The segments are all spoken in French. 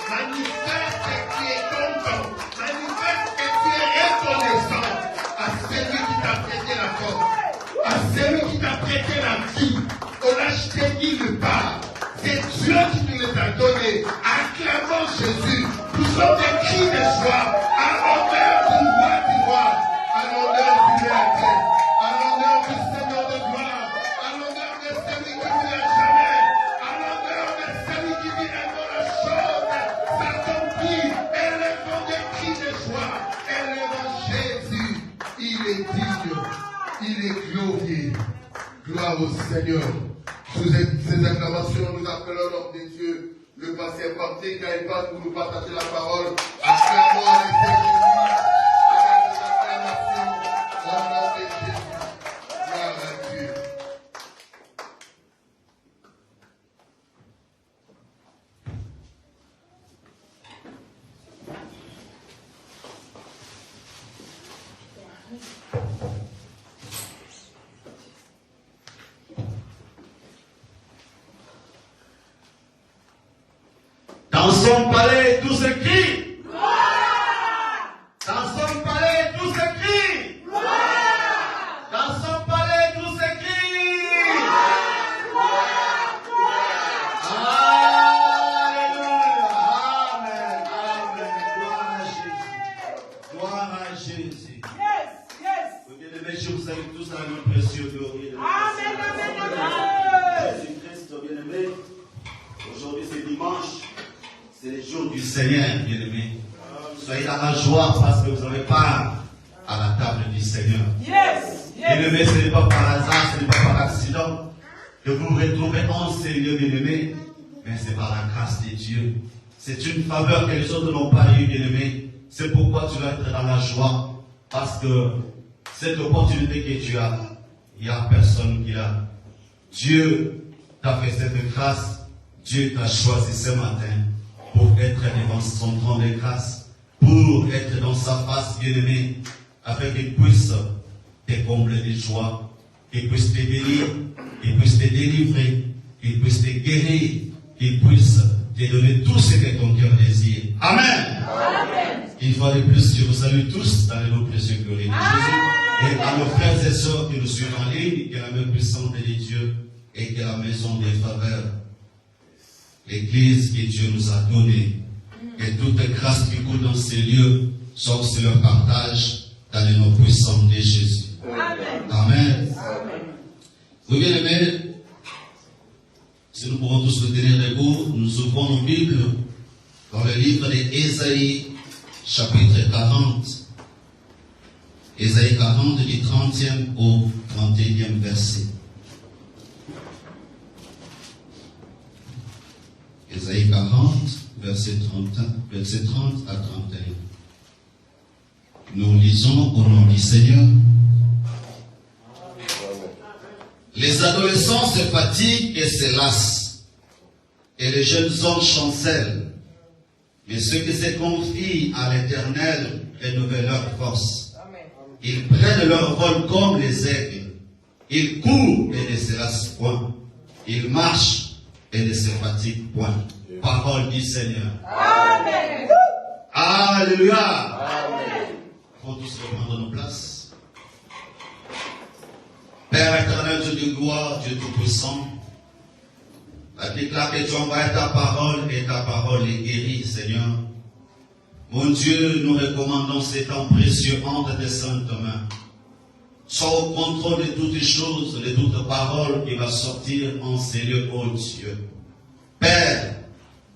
manifeste qui est content, manifeste que tu es reconnaissant à celui qui t'a prêté la force, à celui qui t'a prêté la vie. On a acheté nulle part. C'est Dieu qui nous les a donnés. Acclamons Jésus. Nous sommes des cris de joie à l'honneur du roi du roi, à l'honneur du Créateur, à l'honneur du Seigneur de gloire, à l'honneur de celui qui vit à jamais, à l'honneur de celui qui vit dans la chose s'accomplit. Élevons des cris de joie. Élevons Jésus. Il est digne. Il est glorieux. Gloire au Seigneur. Sous ces acclamations, nous appelons l'homme de Dieu, le passé parti, car il passe pour nous partager la parole. Acclamons avec Jésus, avec les acclamations, au nom de Jésus. Gloire à Dieu. Dans son palais, tout se crie. Gloire! Dans son palais, tout se crie. Gloire! Dans son palais, tout se crie. Gloire! Alléluia! Amen! Amen! Gloire à Jésus! Yes, yes! Bien-aimés, je vous salue tous dans le précieux glorieux de Amen, amen, amen! Jésus-Christ, bien-aimés. Aujourd'hui, c'est dimanche. C'est le jour du Seigneur, bien-aimés. Soyez dans la joie parce que vous avez part à la table du Seigneur. Yes, yes. Bien-aimés, ce n'est pas par hasard, ce n'est pas par accident que vous vous retrouvez en Seigneur, bien-aimés, mais c'est par la grâce de Dieu. C'est une faveur que les autres n'ont pas eu, bien-aimés. C'est pourquoi tu vas être dans la joie, parce que cette opportunité que tu as, il n'y a personne qui l'a. Dieu t'a fait cette grâce, Dieu t'a choisi ce matin pour être devant son trône de grâce, pour être dans sa face, bien-aimé, afin qu'il puisse te combler de joie, qu'il puisse te bénir, qu'il puisse te délivrer, qu'il puisse te guérir, qu'il puisse te donner tout ce que ton cœur désire. Amen. Amen. Une fois de plus, je vous salue tous dans le nom précieux glorieux de Jésus. Et à nos frères et sœurs qui nous suivent en ligne, que la main puissante de Dieu et que la maison des faveurs, l'Église que Dieu nous a donnée, que toute grâce qui coule dans ces lieux soit aussi leur partage dans le nom puissant de Jésus. Amen. Amen. Amen. Vous bien-aimés, si nous pouvons tous nous tenir debout, nous ouvrons nos Bibles dans le livre d'Ésaïe, chapitre 40. Ésaïe 40, du 30e au 31e verset. Ésaïe 40, verset 30 à 31. Nous lisons au nom du Seigneur. Les adolescents se fatiguent et se lassent, et les jeunes hommes chancellent. Mais ceux qui se confient à l'Éternel renouvellent leur force. Ils prennent leur vol comme les aigles. Ils courent et ne se lassent point. Ils marchent et ne se fatiguent point. Parole du Seigneur. Amen. Alléluia. Amen. Faut tous reprendre nos places. Père éternel, Dieu de gloire, Dieu tout-puissant, la déclare que tu envoies ta parole et ta parole est guérie, Seigneur. Mon Dieu, nous recommandons ces temps précieux entre tes saintes mains. Sois au contrôle de toutes les choses, de toutes paroles qui va sortir en ces lieux, ô Dieu. Père,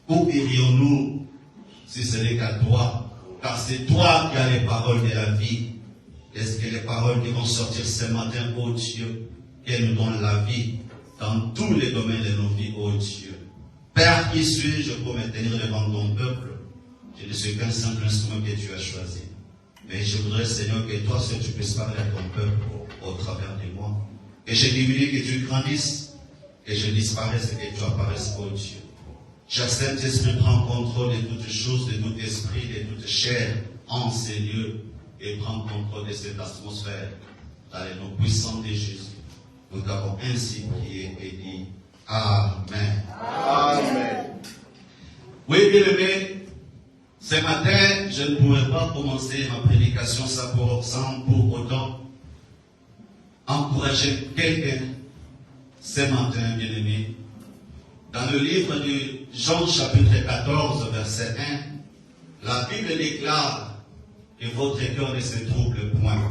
où irions-nous si ce n'est qu'à toi? Car c'est toi qui as les paroles de la vie. Est-ce que les paroles qui vont sortir ce matin, ô Dieu, qu'elles nous donnent la vie dans tous les domaines de nos vies, ô Dieu. Père, qui suis-je pour me tenir devant ton peuple? Je ne suis qu'un simple instrument que tu as choisi. Mais je voudrais, Seigneur, que toi seul tu puisses parler à ton peuple au travers de moi. Que je diminue, que tu grandisses, que je disparaisse et que tu apparaisses, ô Dieu. Cher Saint-Esprit, prends contrôle de toutes choses, de tout esprit, de toute chair en ces lieux et prends contrôle de cette atmosphère dans les noms puissants de Jésus. Nous t'avons ainsi prié et dit Amen. Amen. Oui, bien aimé, ce matin, je ne pourrais pas commencer ma prédication sans pour autant encourager quelqu'un ce matin, bien aimé. Dans le livre de Jean chapitre 14, verset 1, la Bible déclare que votre cœur ne se trouble point.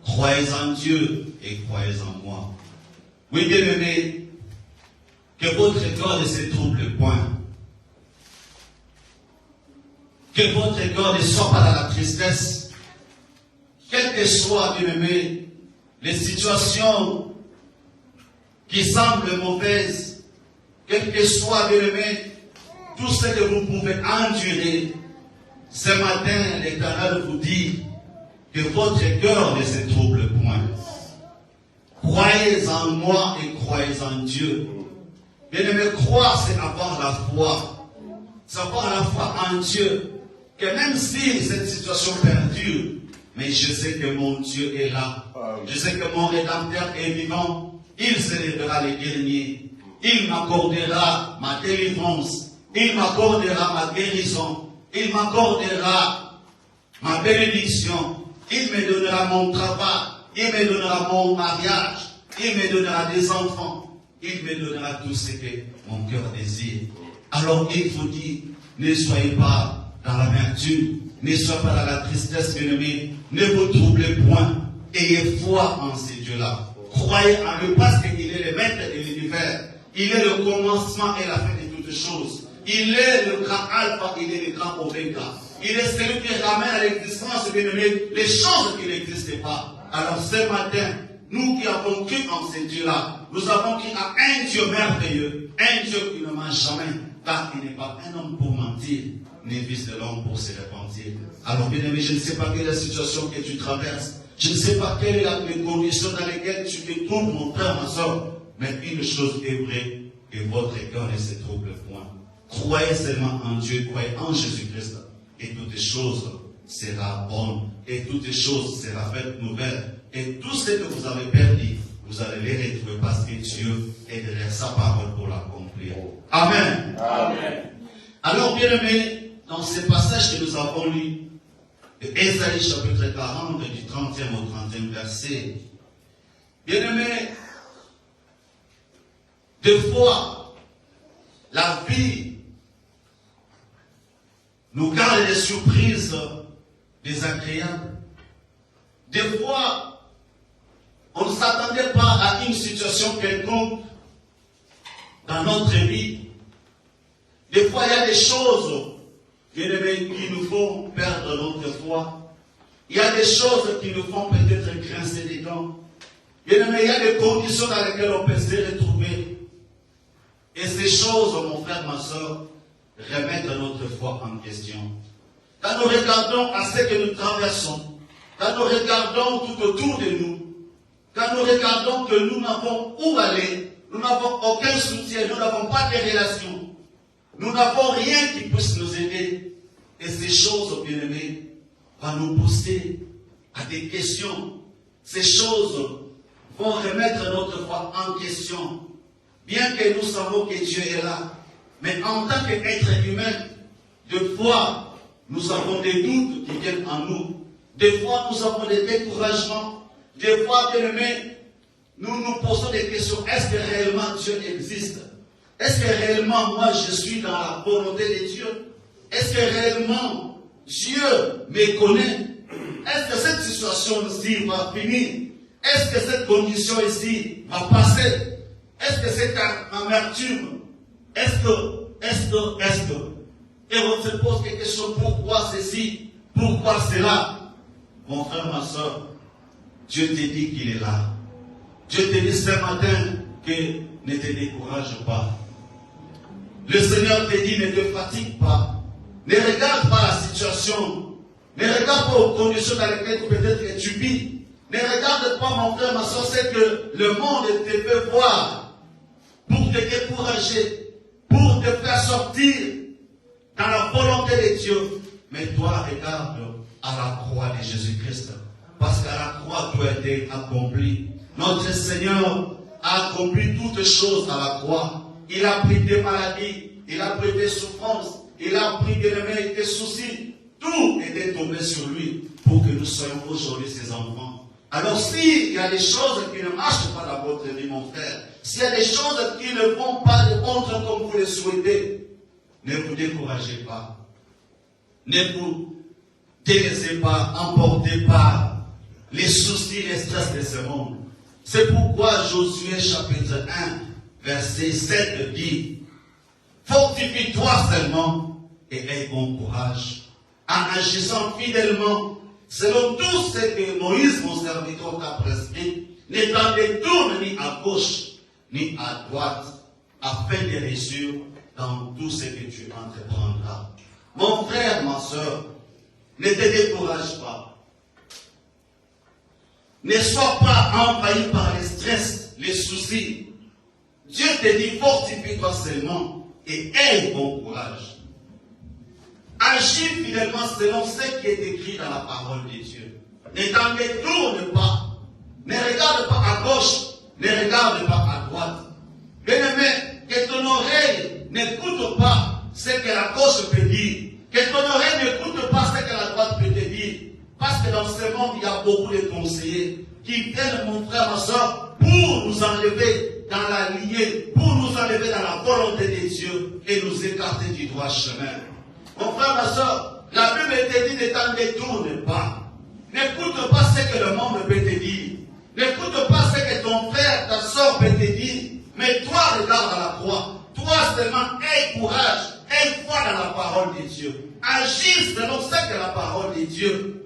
Croyez en Dieu et croyez en moi. Oui, bien aimé, que votre cœur ne se trouble point. Que votre cœur ne soit pas dans la tristesse. Quelles que soient, bien aimé, les situations qui semblent mauvaises, quel que soit, bien aimé, tout ce que vous pouvez endurer, ce matin, l'Éternel vous dit que votre cœur ne se trouble point. Croyez en moi et croyez en Dieu. Bien aimé, croire, c'est avoir la foi. C'est avoir la foi en Dieu. Que même si cette situation perdure, mais je sais que mon Dieu est là. Je sais que mon Rédempteur est vivant. Il se lèvera les derniers. Il m'accordera ma délivrance. Il m'accordera ma guérison. Il m'accordera ma bénédiction. Il me donnera mon travail. Il me donnera mon mariage. Il me donnera des enfants. Il me donnera tout ce que mon cœur désire. Alors il vous dit, ne soyez pas dans l'amertume, ne soyez pas dans la tristesse, bien-aimés. Ne vous troublez point. Ayez foi en ces dieux-là. Croyez en lui parce qu'il est le maître de l'univers. Il est le commencement et la fin de toutes choses. Il est le grand alpha, il est le grand oméga. Il est celui qui ramène à l'existence, bien-aimés, les choses qui n'existaient pas. Alors ce matin, nous qui avons cru en ces dieux-là, nous avons cru à un Dieu merveilleux, un Dieu qui ne ment jamais, car il n'est pas un homme pour mentir, ni fils de l'homme pour se repentir. Alors bien-aimé, je ne sais pas quelle est la situation que tu traverses, je ne sais pas quelles sont les conditions dans lesquelles tu te trouves, mon frère, ma soeur, mais une chose est vraie, que votre cœur ne se trouble point. Croyez seulement en Dieu, croyez en Jésus-Christ, et toutes choses sera bonne, et toutes choses sera faites nouvelles, et tout ce que vous avez perdu, vous allez les retrouver parce que Dieu est derrière sa parole pour l'accomplir. Amen. Amen. Alors, bien aimé, dans ce passage que nous avons lu, de Ésaïe chapitre 40, du 30e au 31e verset, bien aimé, des fois, la vie nous garde des surprises désagréables. Des fois, on ne s'attendait pas à une situation quelconque dans notre vie. Des fois, il y a des choses, bien aimés, qui nous font perdre notre foi. Il y a des choses qui nous font peut-être grincer des dents. Bien aimés, il y a des conditions dans lesquelles on peut se retrouver. Et ces choses, mon frère, ma soeur, remettent notre foi en question. Quand nous regardons à ce que nous traversons, quand nous regardons tout autour de nous, quand nous regardons que nous n'avons où aller, nous n'avons aucun soutien, nous n'avons pas de relations, nous n'avons rien qui puisse nous aider. Et ces choses, bien aimées, vont nous pousser à des questions. Ces choses vont remettre notre foi en question. Bien que nous savons que Dieu est là, mais en tant qu'être humain, des fois, nous avons des doutes qui viennent en nous. Des fois, nous avons des découragements. Des fois, bien aimés, nous nous posons des questions. Est-ce que réellement Dieu existe? Est-ce que réellement moi je suis dans la volonté de Dieu? Est-ce que réellement Dieu me connaît? Est-ce que cette situation-ci va finir? Est-ce que cette condition ici va passer? Est-ce que cette amertume? Est-ce que? Et on se pose des questions. Pourquoi ceci? Pourquoi cela? Mon frère, ma soeur, Dieu te dit qu'il est là. Dieu te dit ce matin que ne te décourage pas. Le Seigneur te dit ne te fatigue pas. Ne regarde pas la situation. Ne regarde pas aux conditions dans lesquelles peut-être tu vis. Ne regarde pas, mon frère, ma soeur, c'est que le monde te fait voir pour te décourager, pour te faire sortir dans la volonté de Dieu. Mais toi, regarde à la croix de Jésus-Christ. Parce qu'à la croix, tout a été accompli. Notre Seigneur a accompli toutes choses à la croix. Il a pris tes maladies. il a pris tes souffrances, il a pris tes soucis. Tout était tombé sur lui pour que nous soyons aujourd'hui ses enfants. Alors s'il y a des choses qui ne marchent pas dans votre vie, mon frère, s'il y a des choses qui ne vont pas de contre comme vous le souhaitez, ne vous découragez pas. Ne vous laissez pas emporter par les soucis, les stress de ce monde. C'est pourquoi Josué chapitre 1, verset 7 dit, fortifie-toi seulement et aie bon courage, en agissant fidèlement, selon tout ce que Moïse, mon serviteur, t'a prescrit, ne t'en détourne ni à gauche, ni à droite, afin de réussir dans tout ce que tu entreprendras. Mon frère, ma soeur, ne te décourage pas. Ne sois pas envahi par les stress, les soucis. Dieu te dit, fortifie-toi seulement et aie bon courage. Agis fidèlement selon ce qui est écrit dans la parole de Dieu. Ne t'en détourne pas. Ne regarde pas à gauche, ne regarde pas à droite. Bien-aimé, que ton oreille n'écoute pas ce que la gauche peut dire. Que ton oreille n'écoute pas ce que la droite peut te dire. Parce que dans ce monde, il y a beaucoup de conseillers qui viennent, mon frère, ma soeur, pour nous enlever dans la lignée, pour nous enlever dans la volonté de Dieu et nous écarter du droit chemin. Mon frère, ma soeur, la Bible te dit ne t'en détourne pas. N'écoute pas ce que le monde peut te dire. N'écoute pas ce que ton frère, ta soeur peut te dire. Mais toi, regarde à la croix. Toi seulement, aie courage, aie foi dans la parole de Dieu. Agis selon ce que la parole de Dieu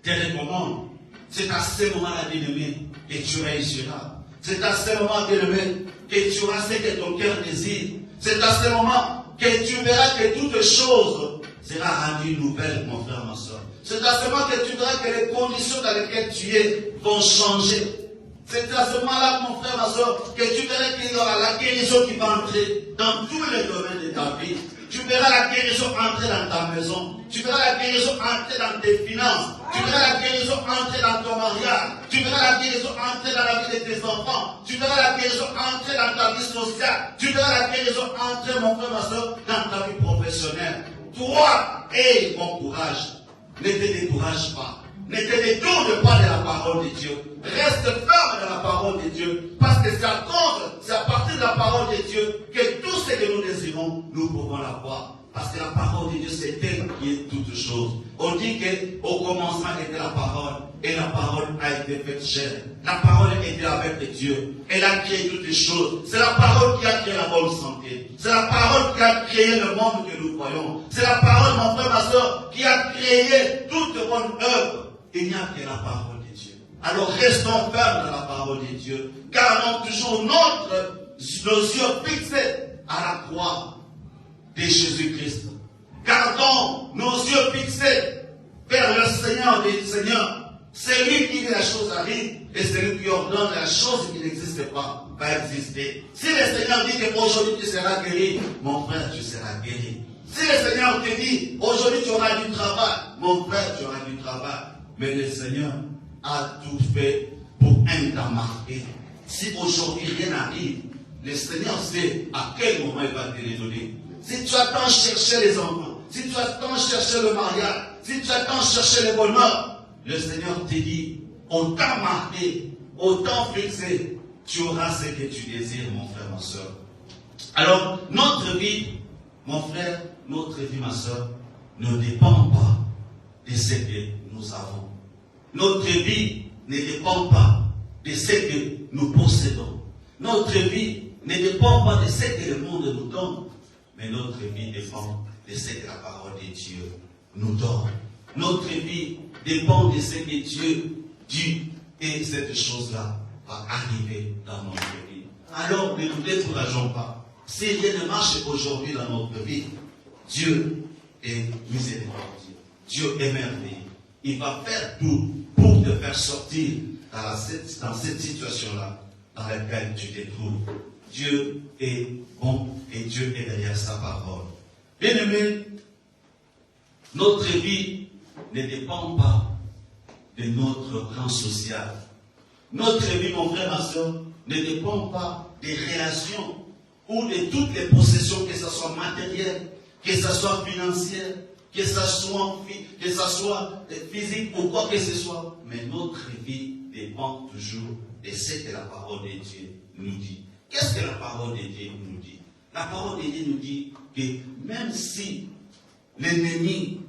te recommande. C'est à ce moment-là, bien-aimé, que tu réussiras. C'est à ce moment, bien-aimé, que tu auras ce que ton cœur désire. C'est à ce moment que tu verras que toute chose sera rendue nouvelle, mon frère, ma soeur. C'est à ce moment que tu verras que les conditions dans lesquelles tu es vont changer. C'est à ce moment-là, mon frère, ma soeur, que tu verras qu'il y aura la guérison qui va entrer dans tous les domaines de ta vie. Tu verras la guérison entrer dans ta maison. Tu verras la guérison entrer dans tes finances. Tu verras la guérison entrer dans ton mariage. Tu verras la guérison entrer dans la vie de tes enfants. Tu verras la guérison entrer dans ta vie sociale. Tu verras la guérison entrer, mon frère, ma soeur, dans ta vie professionnelle. Toi, aie bon courage. Ne te décourage pas. Ne te détourne pas de la parole de Dieu. Reste ferme dans la parole de Dieu. Parce que c'est à partir de la parole de Dieu que tout ce que nous désirons, nous pouvons l'avoir. Parce que la parole de Dieu, c'est elle qui est toute chose. On dit qu'au commencement était la parole. Et la parole a été faite chair. La parole était avec Dieu. Elle a créé toutes les choses. C'est la parole qui a créé la bonne santé. C'est la parole qui a créé le monde que nous voyons. C'est la parole, mon frère, ma soeur, qui a créé toute bonne œuvre. Il n'y a que la parole de Dieu. Alors restons fermes dans la parole de Dieu. Gardons toujours nos yeux fixés à la croix de Jésus-Christ. Gardons nos yeux fixés vers le Seigneur des Seigneurs. C'est lui qui dit la chose arrive et c'est lui qui ordonne la chose qui n'existe pas va exister. Si le Seigneur dit qu'aujourd'hui tu seras guéri, mon frère, tu seras guéri. Si le Seigneur te dit aujourd'hui tu auras du travail, mon frère, tu auras du travail. Mais le Seigneur a tout fait pour un temps marqué. Si aujourd'hui rien n'arrive, le Seigneur sait à quel moment il va te les donner. Si tu attends chercher les enfants, si tu attends chercher le mariage, si tu attends chercher le bonheur, le Seigneur te dit, au temps marqué, au temps fixé, tu auras ce que tu désires, mon frère, ma soeur. Alors, notre vie, mon frère, notre vie, ma soeur, ne dépend pas de ce que nous avons. Notre vie ne dépend pas de ce que nous possédons. Notre vie ne dépend pas de ce que le monde nous donne. Mais notre vie dépend de ce que la parole de Dieu nous donne. Notre vie dépend de ce que Dieu dit. Et cette chose-là va arriver dans notre vie. Alors ne nous décourageons pas. Si rien ne marche aujourd'hui dans notre vie, Dieu est miséricordieux. Dieu est merveilleux. Il va faire tout pour te faire sortir dans cette situation-là dans laquelle tu te trouves. Dieu est bon et Dieu est derrière sa parole. Bien-aimés, notre vie ne dépend pas de notre rang social. Notre vie, mon frère, ma soeur, ne dépend pas des relations ou de toutes les possessions, que ce soit matériel, que ce soit financier, que ce soit physique ou quoi que ce soit. Mais notre vie dépend toujours de ce que la parole de Dieu nous dit. Qu'est-ce que la parole de Dieu nous dit? La parole de Dieu nous dit que même si l'ennemi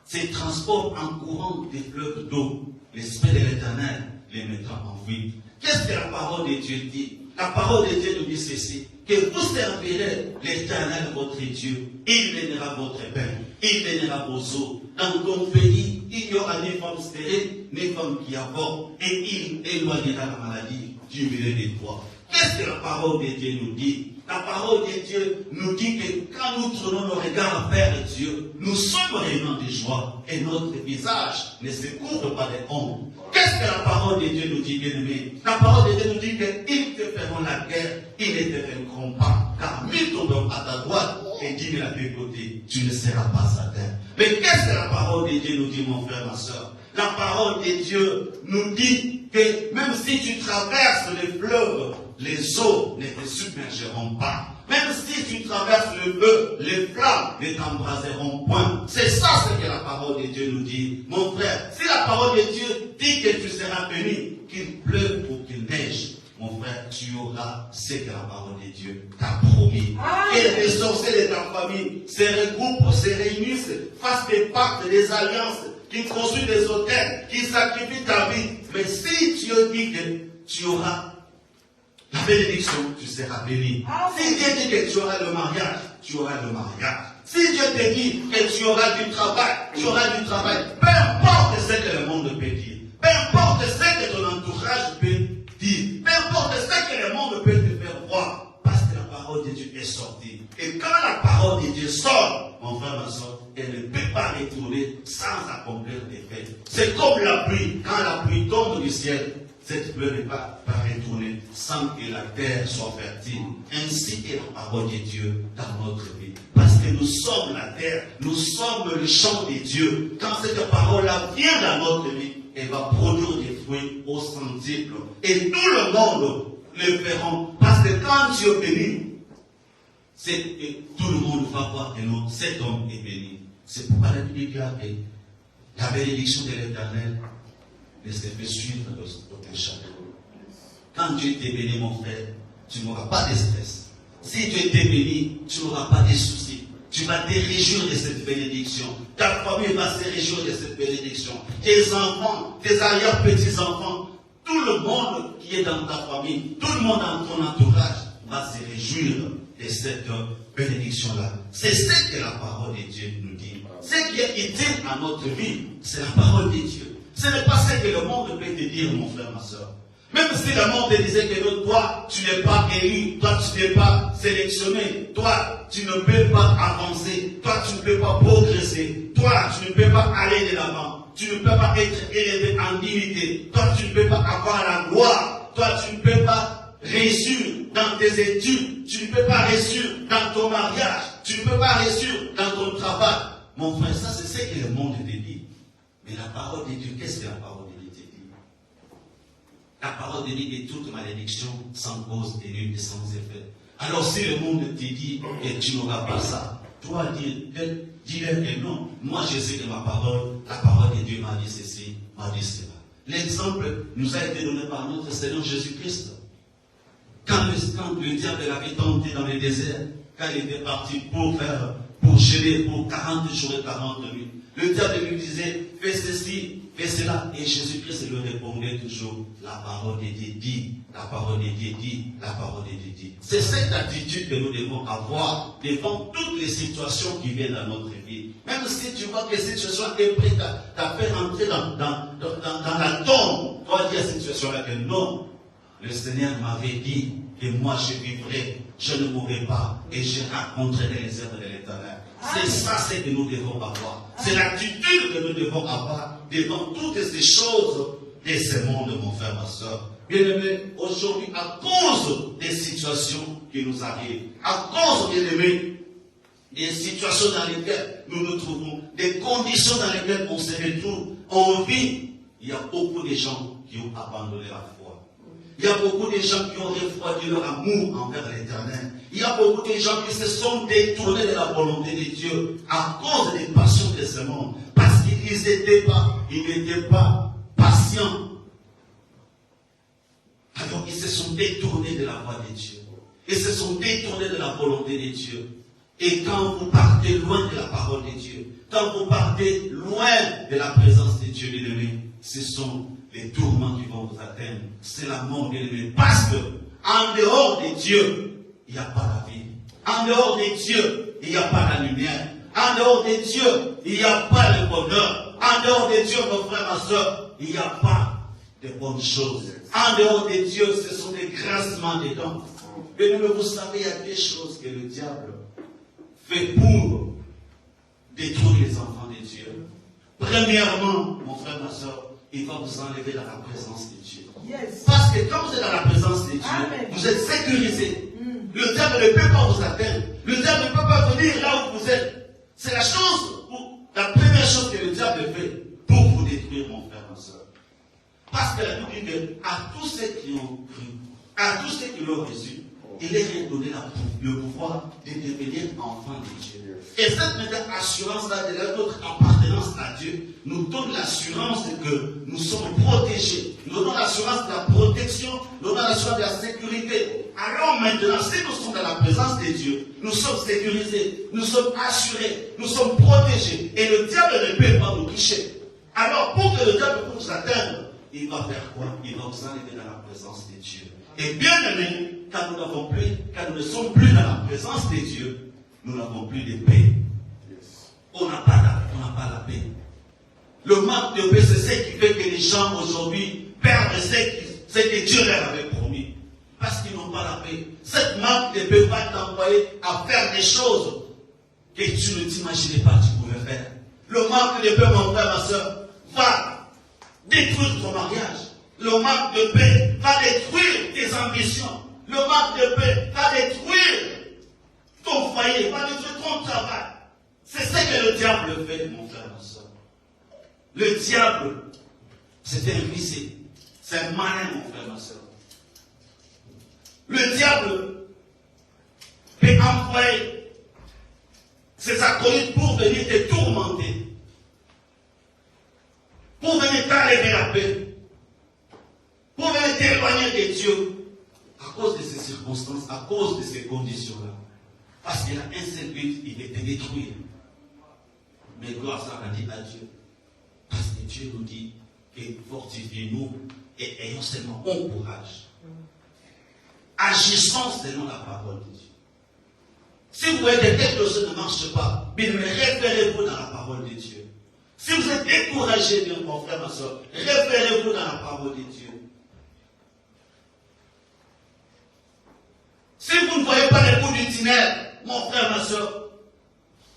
se transporte en courant des fleuves d'eau, l'Esprit de l'Éternel les mettra en fuite. Qu'est-ce que la parole de Dieu dit? La parole de Dieu nous dit ceci, que vous servirez l'Éternel votre Dieu. Il bénira votre pain, il bénira vos eaux. Dans ton pays, il n'y aura ni femme stérile, ni femme qui avorte, et il éloignera la maladie du milieu de toi. Qu'est-ce que la parole de Dieu nous dit? La parole de Dieu nous dit que quand nous tournons nos regards vers Dieu, nous sommes rayonnants de joie et notre visage ne se couvre pas de honte. Qu'est-ce que la parole de Dieu nous dit, bien-aimé? La parole de Dieu nous dit qu'ils te feront la guerre, ils ne te vaincront pas. Car 1000 tomberont à ta droite et 10 000 à tes côtés, tu ne seras pas à terre. Mais qu'est-ce que la parole de Dieu nous dit, mon frère, ma soeur? La parole de Dieu nous dit que même si tu traverses les fleuves, les eaux ne te submergeront pas. Même si tu traverses le feu, les flammes ne t'embraseront point. C'est ça ce que la parole de Dieu nous dit. Mon frère, si la parole de Dieu dit que tu seras béni, qu'il pleuve ou qu'il neige, mon frère, tu auras ce que la parole de Dieu t'a promis. Et les sorciers de ta famille se regroupent, se réunissent, fassent des pactes, des alliances, qui construisent des hôtels, qui sacrifient ta vie. Mais si Dieu dit que tu auras la bénédiction, tu seras béni. Si Dieu dit que tu auras le mariage, tu auras le mariage. Si Dieu te dit que tu auras du travail, tu auras du travail. Peu importe ce que le monde peut dire. Peu importe ce que ton entourage peut dire. Peu importe ce que le monde peut te faire voir. Parce que la parole de Dieu est sortie. Et quand la parole de Dieu sort, mon frère, ma soeur, elle ne peut pas retourner sans accomplir des faits. C'est comme la pluie. Quand la pluie tombe du ciel, cette pluie ne va pas retourner sans que la terre soit fertile. Ainsi est la parole de Dieu dans notre vie. Parce que nous sommes la terre, nous sommes le champ de Dieu. Quand cette parole-là vient dans notre vie, elle va produire des fruits au centuple. Et tout le monde le feront. Parce que quand Dieu bénit, c'est que tout le monde va voir que non, cet homme est béni. C'est pourquoi la Bible dit que la bénédiction de l'Éternel ne se fait suivre d'aucun chapeau. Quand Dieu t'est béni, mon frère, tu n'auras pas de stress. Si Dieu t'est béni, tu n'auras pas de soucis. Tu vas te réjouir de cette bénédiction. Ta famille va se réjouir de cette bénédiction. Tes enfants, tes arrière-petits-enfants, tout le monde qui est dans ta famille, tout le monde dans ton entourage va se réjouir de cette bénédiction-là. C'est ce que la parole de Dieu nous dit. Ce qui est utile à notre vie, c'est la parole de Dieu. Ce n'est pas ce que le monde peut te dire, mon frère, ma soeur. Même si le monde te disait que toi, tu n'es pas élu, toi, tu n'es pas sélectionné, toi, tu ne peux pas avancer, toi, tu ne peux pas progresser, toi, tu ne peux pas aller de l'avant, tu ne peux pas être élevé en dignité, toi, tu ne peux pas avoir la gloire, toi, tu ne peux pas réussir dans tes études, tu ne peux pas réussir dans ton mariage, tu ne peux pas réussir dans ton travail. Mon frère, ça, c'est ce que le monde te dit. Mais la parole de Dieu, qu'est-ce que la parole de Dieu te dit? La parole de Dieu est toute malédiction sans cause et nulle et sans effet. Alors si le monde te dit que tu n'auras pas ça, toi dis-leur que non. Moi je sais que la parole de Dieu m'a dit ceci, m'a dit cela. L'exemple nous a été donné par notre Seigneur Jésus-Christ. Quand le diable l'avait tenté dans le désert, quand il était parti pour gêner pour 40 jours et 40 nuits, le diable lui disait, fais ceci, fais cela. Et Jésus-Christ lui répondait toujours, la parole de Dieu dit, la parole de Dieu dit, la parole de Dieu dit. C'est cette attitude que nous devons avoir devant toutes les situations qui viennent dans notre vie. Même si tu vois que cette situation est prête à faire entrer dans la tombe, toi dis à cette situation-là que non, le Seigneur m'avait dit que moi je vivrai, je ne mourrai pas et je rencontrerai les œuvres de l'Éternel. C'est ça ce que nous devons avoir. C'est l'attitude que nous devons avoir devant toutes ces choses de ce monde, mon frère, ma soeur. Bien-aimé, aujourd'hui, à cause des situations qui nous arrivent, à cause, bien-aimé, des situations dans lesquelles nous nous trouvons, des conditions dans lesquelles on se retrouve, on vit, il y a beaucoup de gens qui ont abandonné la foi. Il y a beaucoup de gens qui ont refroidi leur amour envers l'Éternel. Il y a beaucoup de gens qui se sont détournés de la volonté de Dieu à cause des passions de ce monde. Parce qu'ils n'étaient pas patients. Alors ils se sont détournés de la voie de Dieu. Ils se sont détournés de la volonté de Dieu. Et quand vous partez loin de la parole de Dieu, quand vous partez loin de la présence de Dieu, bien-aimé, ce sont les tourments qui vont vous atteindre. C'est la mort, bien-aimé. Parce que, en dehors de Dieu, il n'y a pas la vie. En dehors de Dieu, il n'y a pas la lumière. En dehors de Dieu, il n'y a pas le bonheur. En dehors de Dieu, mon frère, ma soeur, il n'y a pas de bonnes choses. En dehors de Dieu, ce sont des grincements des dents. Bien-aimé, vous savez, il y a des choses que le diable fait pour détruire les enfants de Dieu. Premièrement, mon frère, ma soeur, il va vous enlever dans la présence de Dieu. Yes. Parce que quand vous êtes dans la présence de Dieu, Amen. vous êtes sécurisé. Le diable ne peut pas vous atteindre. Le diable ne peut pas venir là où vous êtes. C'est la première chose que le diable fait pour vous détruire, mon frère, ma soeur. Parce que la Bible dit qu'à tous ceux qui ont cru, à tous ceux qui l'ont reçu, il est redonné le pouvoir de devenir enfant de Dieu. Et cette assurance-là de notre appartenance à Dieu nous donne l'assurance que nous sommes protégés. Nous donne l'assurance de la protection, nous donne l'assurance de la sécurité. Alors maintenant, si nous sommes dans la présence de Dieu, nous sommes sécurisés, nous sommes assurés, nous sommes protégés. Et le diable ne peut pas nous toucher. Alors pour que le diable puisse nous atteindre, il va faire quoi? Il va vous enlever dans la présence de Dieu. Et bien aimé, quand nous ne sommes plus dans la présence de Dieu, nous n'avons plus de paix. On n'a pas la paix. Le manque de paix, c'est ce qui fait que les gens aujourd'hui perdent ce que Dieu leur avait promis. Parce qu'ils n'ont pas la paix. Cette manque de paix va t'envoyer à faire des choses que tu ne t'imaginais pas que tu pouvais faire. Le manque de paix, mon frère, ma soeur, va détruire ton mariage. Le manque de paix va détruire tes ambitions. Le manque de paix va détruire ton foyer, va détruire ton travail. C'est ce que le diable fait, mon frère, ma soeur. Le diable, c'est un vicié. C'est un malin, mon frère, ma soeur. Le diable peut envoyer ses acolytes pour venir te tourmenter. Pour venir t'enlever la paix. Pour venir t'éloigner de Dieu. À cause de ces circonstances, à cause de ces conditions-là. Parce qu'il a un seul but, il est de détruire. Mais gloire soit dit à Dieu. Parce que Dieu nous dit que fortifiez-nous et ayons seulement bon courage. Agissons selon la parole de Dieu. Si vous voyez que quelque chose ne marche pas, bien référez-vous dans la parole de Dieu. Si vous êtes découragé, bien mon frère, ma soeur, référez-vous dans la parole de Dieu. Si vous ne voyez pas les bout du tunnel, mon frère, ma soeur,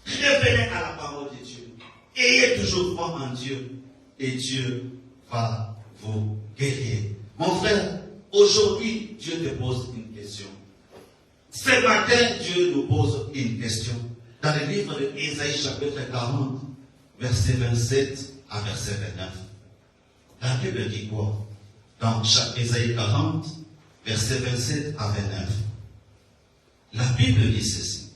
revenez à la parole de Dieu. Ayez toujours foi en Dieu. Et Dieu va vous guérir. Mon frère, aujourd'hui, Dieu te pose une question. Ce matin, Dieu nous pose une question. Dans le livre d'Ésaïe, chapitre 40, verset 27 à verset 29. La Bible dit quoi? Dans Ésaïe 40, verset 27 à 29. La Bible dit ceci.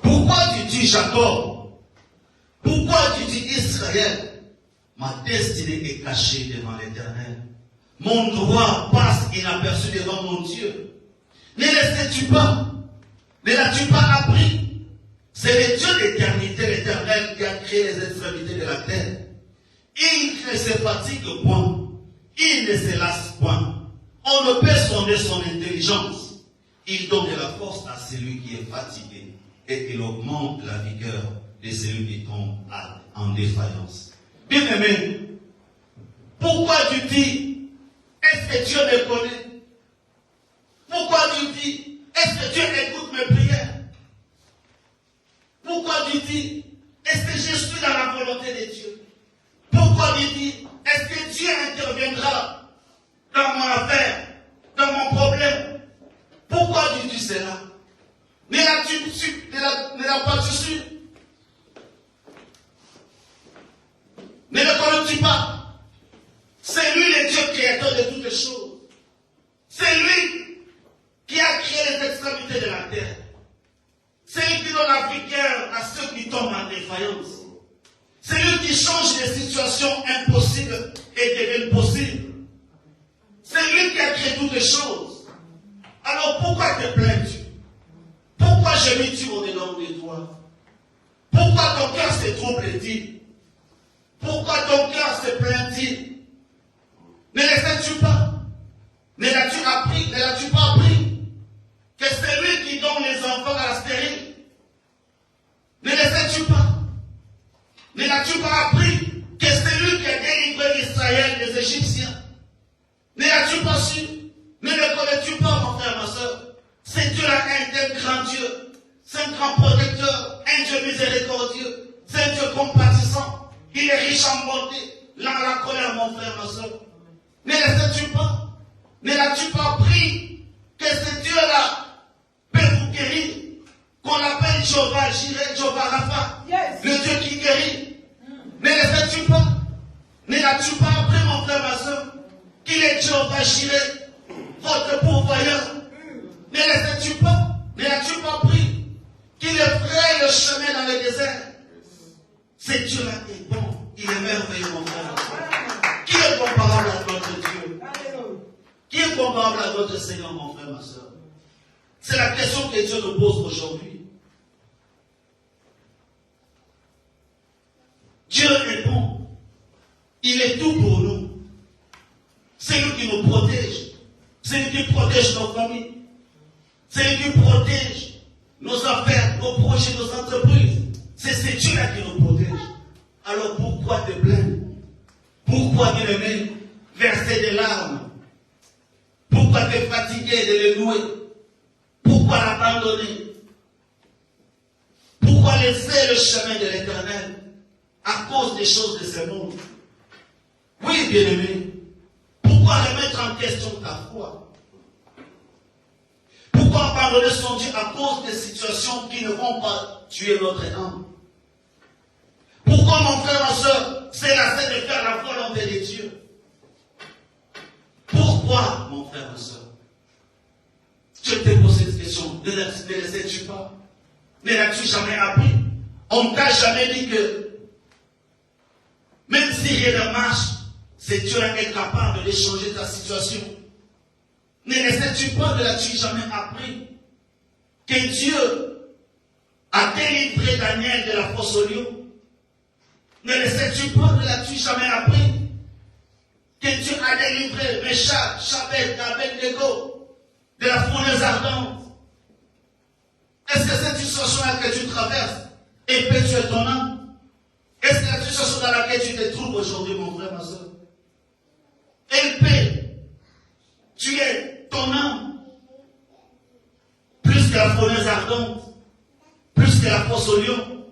Pourquoi tu dis Jacob? Pourquoi tu dis Israël? Ma destinée est cachée devant l'Éternel. Mon droit passe inaperçu devant mon Dieu. Ne laissais-tu pas? Ne l'as-tu pas appris? C'est le Dieu d'éternité, l'Éternel, qui a créé les extrémités de la terre. Il ne se fatigue point. Il ne se lasse point. On ne peut sonder son intelligence. Il donne de la force à celui qui est fatigué et il augmente la vigueur de celui qui tombe en défaillance. Bien-aimé, pourquoi tu dis, est-ce que Dieu me connaît? Pourquoi tu dis, est-ce que Dieu écoute mes prières? Pourquoi tu dis, est-ce que je suis dans la volonté de Dieu? Pourquoi tu dis, est-ce que Dieu interviendra dans mon affaire, dans mon problème? Pourquoi tu dis cela? Ne l'as pas su? Ne le connais-tu pas? C'est lui le Dieu créateur de toutes les choses. croyance. C'est lui qui change les situations impossibles et deviennent possibles. C'est lui qui a créé toutes les choses. Alors pourquoi te plains-tu? Pourquoi gémis-tu au-dedans de toi? Pourquoi ton cœur se trouble-t-il? Pourquoi ton cœur se plaint-il? Ne le sais-tu pas? Ne l'as-tu pas appris que c'est lui qui donne les enfants à la stérile? Ne le sais-tu pas? Ne l'as-tu pas appris que c'est lui qui a délivré Israël des Égyptiens? Ne l'as-tu pas su? Ne le connais-tu pas, mon frère, ma soeur? C'est Dieu là, un grand Dieu. C'est un grand protecteur, un Dieu miséricordieux. C'est un Dieu compatissant. Il est riche en bonté. Là, la colère, mon frère, ma soeur. Ne le sais-tu pas? Ne l'as-tu pas appris que ce Dieu-là peut vous guérir? Qu'on appelle Jéhovah Jireh, Jéhovah Rapha, yes. Le Dieu qui guérit. Ne le sais-tu pas? Ne l'as-tu pas appris, mon frère, ma soeur, qu'il est Jéhovah Jireh, votre pourvoyeur? Ne le sais-tu pas? Ne l'as-tu pas appris qu'il est vrai le chemin dans le désert? Ce Dieu-là est bon, il est merveilleux, mon frère, ma soeur. Qui est comparable à notre Dieu? Qui est comparable à notre Seigneur, mon frère, ma soeur? C'est la question que Dieu nous pose aujourd'hui. Dieu est bon. Il est tout pour nous. C'est lui qui nous protège. C'est lui qui protège nos familles. C'est lui qui protège nos affaires, nos projets, nos entreprises. C'est ce Dieu-là qui nous protège. Alors pourquoi te plaindre? Pourquoi, bien-aimé, verser des larmes? Pourquoi te fatiguer de le louer? Pourquoi l'abandonner? Pourquoi laisser le chemin de l'Éternel à cause des choses de ce monde? Oui, bien-aimé. Pourquoi remettre en question ta foi? Pourquoi abandonner son Dieu à cause des situations qui ne vont pas tuer notre âme? Pourquoi, mon frère, ma soeur, c'est la scène de faire la volonté de Dieu? Pourquoi, mon frère, ma soeur? Je te pose cette question. Ne le sais-tu pas? Ne l'as-tu jamais appris? On ne t'a jamais dit que même si rien ne marche, c'est Dieu qui est capable de changer ta situation. Ne le sais-tu pas? Ne l'as-tu jamais appris que Dieu a délivré Daniel de la fosse au lion? Ne le sais-tu pas? Ne l'as-tu jamais appris que Dieu a délivré Meshach, Shabet, Abednego de la fournaise ardente? Est-ce que cette situation-là que tu traverses est peut tuer ton âme? Est-ce que la situation dans laquelle tu te trouves aujourd'hui, mon frère, ma soeur, elle peut tuer ton âme plus que la fournaise ardente, plus que la fosse au lion,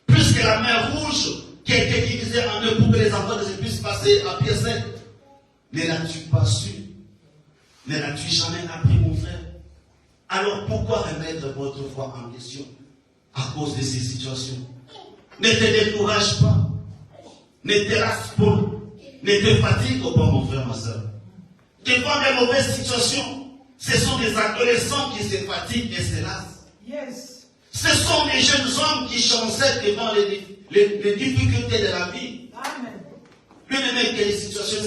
plus que la mer rouge qui a été divisée en deux pour que les enfants de puissent passer à pied sec? Ne l'as-tu pas su? Ne l'as-tu jamais appris, mon frère? Alors pourquoi remettre votre foi en question à cause de ces situations? Ne te décourage pas, ne te lasse pas, ne te fatigue pas, mon frère, ma soeur. Devant les mauvaises situations, ce sont des adolescents qui se fatiguent et se lassent. Yes. Ce sont des jeunes hommes qui chancellent devant les difficultés de la vie. Amen. Bien-aimé, que les situations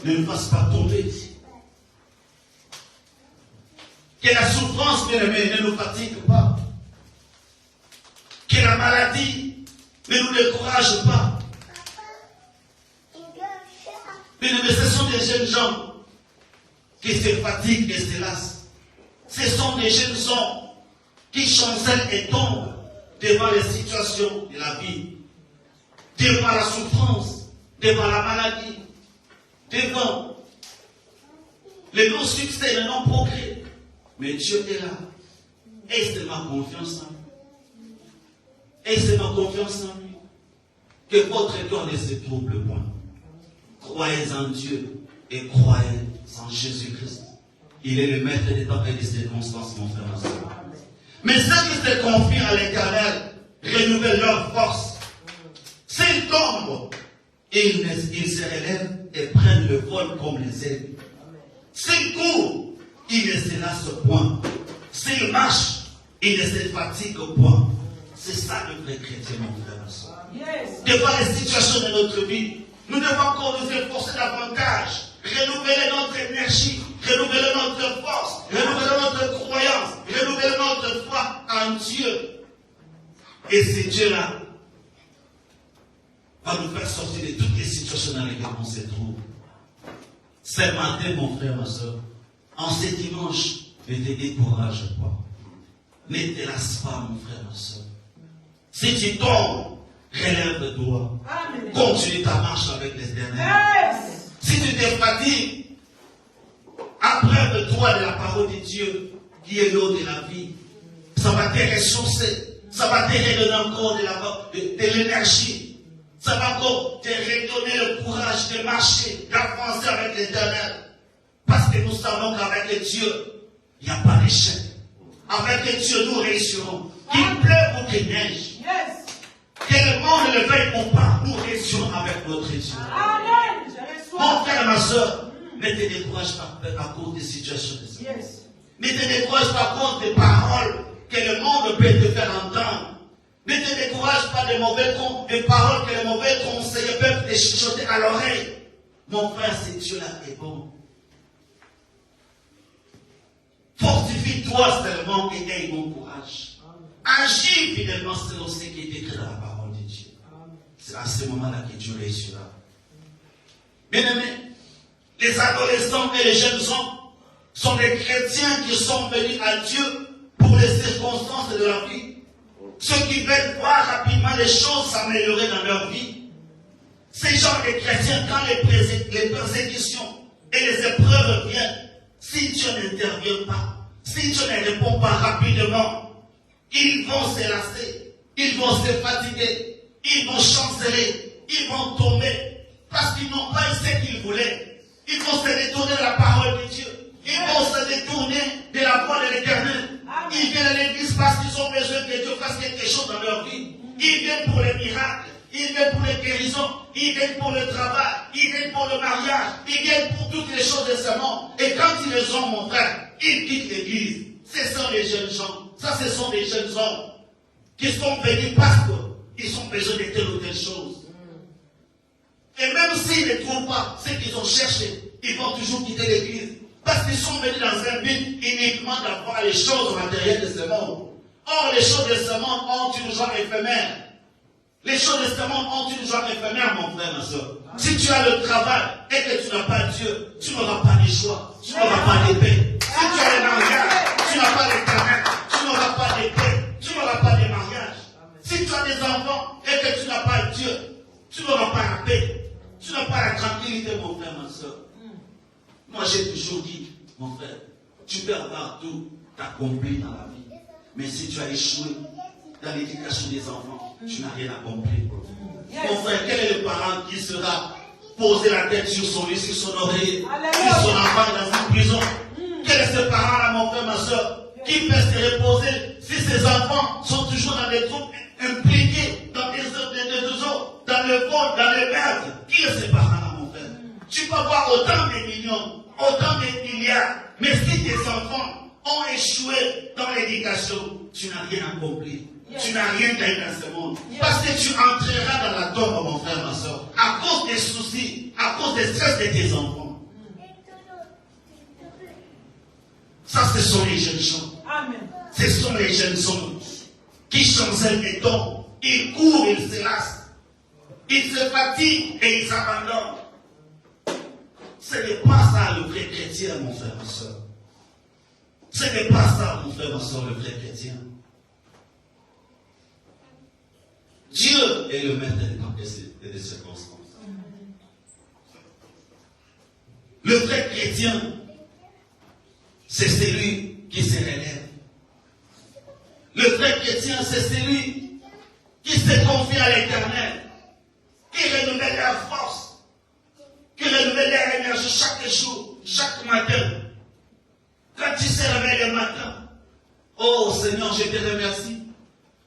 ne nous fassent pas tomber. Que la souffrance, bien-aimé, ne nous fatigue pas. Que la maladie ne nous décourage pas. Bien-aimé, ce sont des jeunes gens qui se fatiguent et se lassent. Ce sont des jeunes hommes qui chancellent et tombent devant les situations de la vie, devant la souffrance, devant la maladie, devant le non-succès, le non-progrès. Mais Dieu est là. Et c'est ma confiance en lui. Et c'est ma confiance en lui. Que votre cœur ne se trouble point. Croyez en Dieu et croyez en Jésus-Christ. Il est le maître des temps et des circonstances, mon frère, ma soeur. Mais ceux qui se confient à l'Éternel renouvellent leur force. S'ils tombent, ils se relèvent et prennent le vol comme les aigles. S'ils courent, ils ne se lassent point. S'ils marchent, ils ne se fatiguent point. C'est ça le vrai chrétien, mon frère, ma soeur. Yes. Devant les situations de notre vie, nous devons encore nous efforcer davantage, renouveler notre énergie, renouveler notre force, renouveler notre croyance, renouveler notre foi en Dieu. Et ce Dieu-là va nous faire sortir de toutes les situations dans lesquelles on se trouve. Ce matin, mon frère, ma soeur, en ce dimanche, ne te décourage pas. Ne te lasse pas, mon frère, ma soeur. Si tu tombes, relève-toi. Continue ta marche avec l'Éternel. Yes. Si tu te fatigues, apprends-toi de la parole de Dieu, qui est l'eau de la vie. Ça va te ressourcer. Ça va te redonner encore de l'énergie. Ça va encore te redonner le courage de marcher, d'avancer avec l'Éternel. Parce que nous savons qu'avec Dieu, il n'y a pas d'échec. Avec Dieu, nous réussirons. Qu'il pleuve ou qu'il neige. Yes. Que le monde le veuille ou pas, nous réussirons avec notre Dieu. Amen. Je reçois. Mon frère et ma soeur, ne te décourage pas à cause des situations de ce monde. Yes. Ne te décourage pas à cause des paroles que le monde peut te faire entendre. Ne te décourage pas des paroles que les mauvais conseillers peuvent te chuchoter à l'oreille. Mon frère, ce Dieu-là est bon. Fortifie-toi seulement et aie bon courage. Agis fidèlement selon ce qui est écrit dans la parole de Dieu. C'est à ce moment-là que Dieu réussira. Bien-aimés, les adolescents et les jeunes hommes sont des chrétiens qui sont venus à Dieu pour les circonstances de la vie. Ceux qui veulent voir rapidement les choses s'améliorer dans leur vie. Ces gens de chrétiens, quand les persécutions et les épreuves viennent, si Dieu n'intervient pas, si Dieu ne répond pas rapidement, ils vont se lasser, ils vont se fatiguer, ils vont chanceler, ils vont tomber, parce qu'ils n'ont pas eu ce qu'ils voulaient. Ils vont se détourner de la parole de Dieu. Ils vont se détourner de la voie de l'Éternel. Ils viennent à l'église parce qu'ils ont besoin que Dieu fasse quelque chose dans leur vie. Ils viennent pour les miracles, ils viennent pour les guérisons, ils viennent pour le travail, ils viennent pour le mariage, ils viennent pour toutes les choses de ce monde. Et quand ils les ont, mon frère, ils quittent l'église. Ce sont les jeunes gens. Ça, ce sont des jeunes hommes qui sont venus parce qu'ils ont besoin de telle ou telle chose. Et même s'ils ne trouvent pas ce qu'ils ont cherché, ils vont toujours quitter l'église. Parce qu'ils sont venus dans un but uniquement d'avoir les choses matérielles de ce monde. Or, les choses de ce monde ont une joie éphémère. Les choses de ce monde ont une joie éphémère, mon frère, ma soeur. Si tu as le travail et que tu n'as pas Dieu, tu n'auras pas de joie, tu n'auras pas de paix. Si tu as le mariage, tu n'as pas l'Éternel, tu n'auras pas de paix, tu n'auras pas de mariage. Si tu as des enfants et que tu n'as pas Dieu, tu n'auras pas la paix, tu n'as pas la tranquillité, mon frère, ma soeur. Moi, j'ai toujours dit, mon frère, tu peux avoir tout accompli dans la vie. Mais si tu as échoué dans l'éducation des enfants, tu n'as rien accompli. Mon frère, quel est le parent qui sera posé la tête sur son lit, sur son oreiller, sur son enfant dans une prison? Quel est ce parent-là, mon frère, ma soeur, qui peut se reposer si ses enfants sont toujours dans des troupes impliqués dans des eaux, dans le vol, dans le meurtre? Qui est ce parent-là, mon frère? Tu peux avoir autant de millions, autant de milliards, mais si tes enfants ont échoué dans l'éducation, tu n'as rien accompli. Tu n'as rien gagné dans ce monde. Parce que tu entreras dans la tombe, mon frère, ma soeur, à cause des soucis, à cause des stress de tes enfants. Ça, ce sont les jeunes gens. Amen. Ce sont les jeunes hommes qui chancellent les tombent. Ils courent, ils se lassent. Ils se fatiguent et ils s'abandonnent. Ce n'est pas ça le vrai chrétien, mon frère, ma soeur. Ce n'est pas ça, mon frère, ma soeur, le vrai chrétien. Dieu est le maître des temps et des circonstances. Le vrai chrétien, c'est celui qui se relève. Le vrai chrétien, c'est celui qui se confie à l'Éternel, qui renouvelle la force, qui renouvelle leur énergie chaque jour, chaque matin. Quand tu se réveilles le matin, oh Seigneur, je te remercie.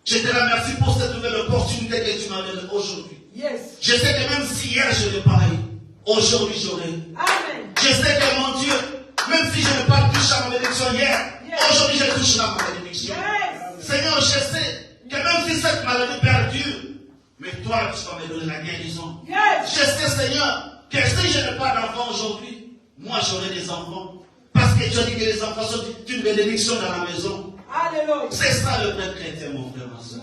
Je te remercie pour cette nouvelle opportunité que tu m'as donnée aujourd'hui. Yes. Je sais que même si hier je n'ai pas eu, aujourd'hui j'aurai. Amen. Je sais que mon Dieu, même si je n'ai pas touché à ma bénédiction hier, aujourd'hui je touche à ma bénédiction. Yes. Seigneur, je sais que même si cette maladie perdure, mais toi, tu vas me donner la guérison. Yes. Je sais, Seigneur, que si je n'ai pas d'enfants aujourd'hui, moi j'aurai des enfants. Parce que tu as dit que les enfants sont une bénédiction dans la maison. Alléluia. C'est ça le vrai chrétien, mon frère, ma soeur.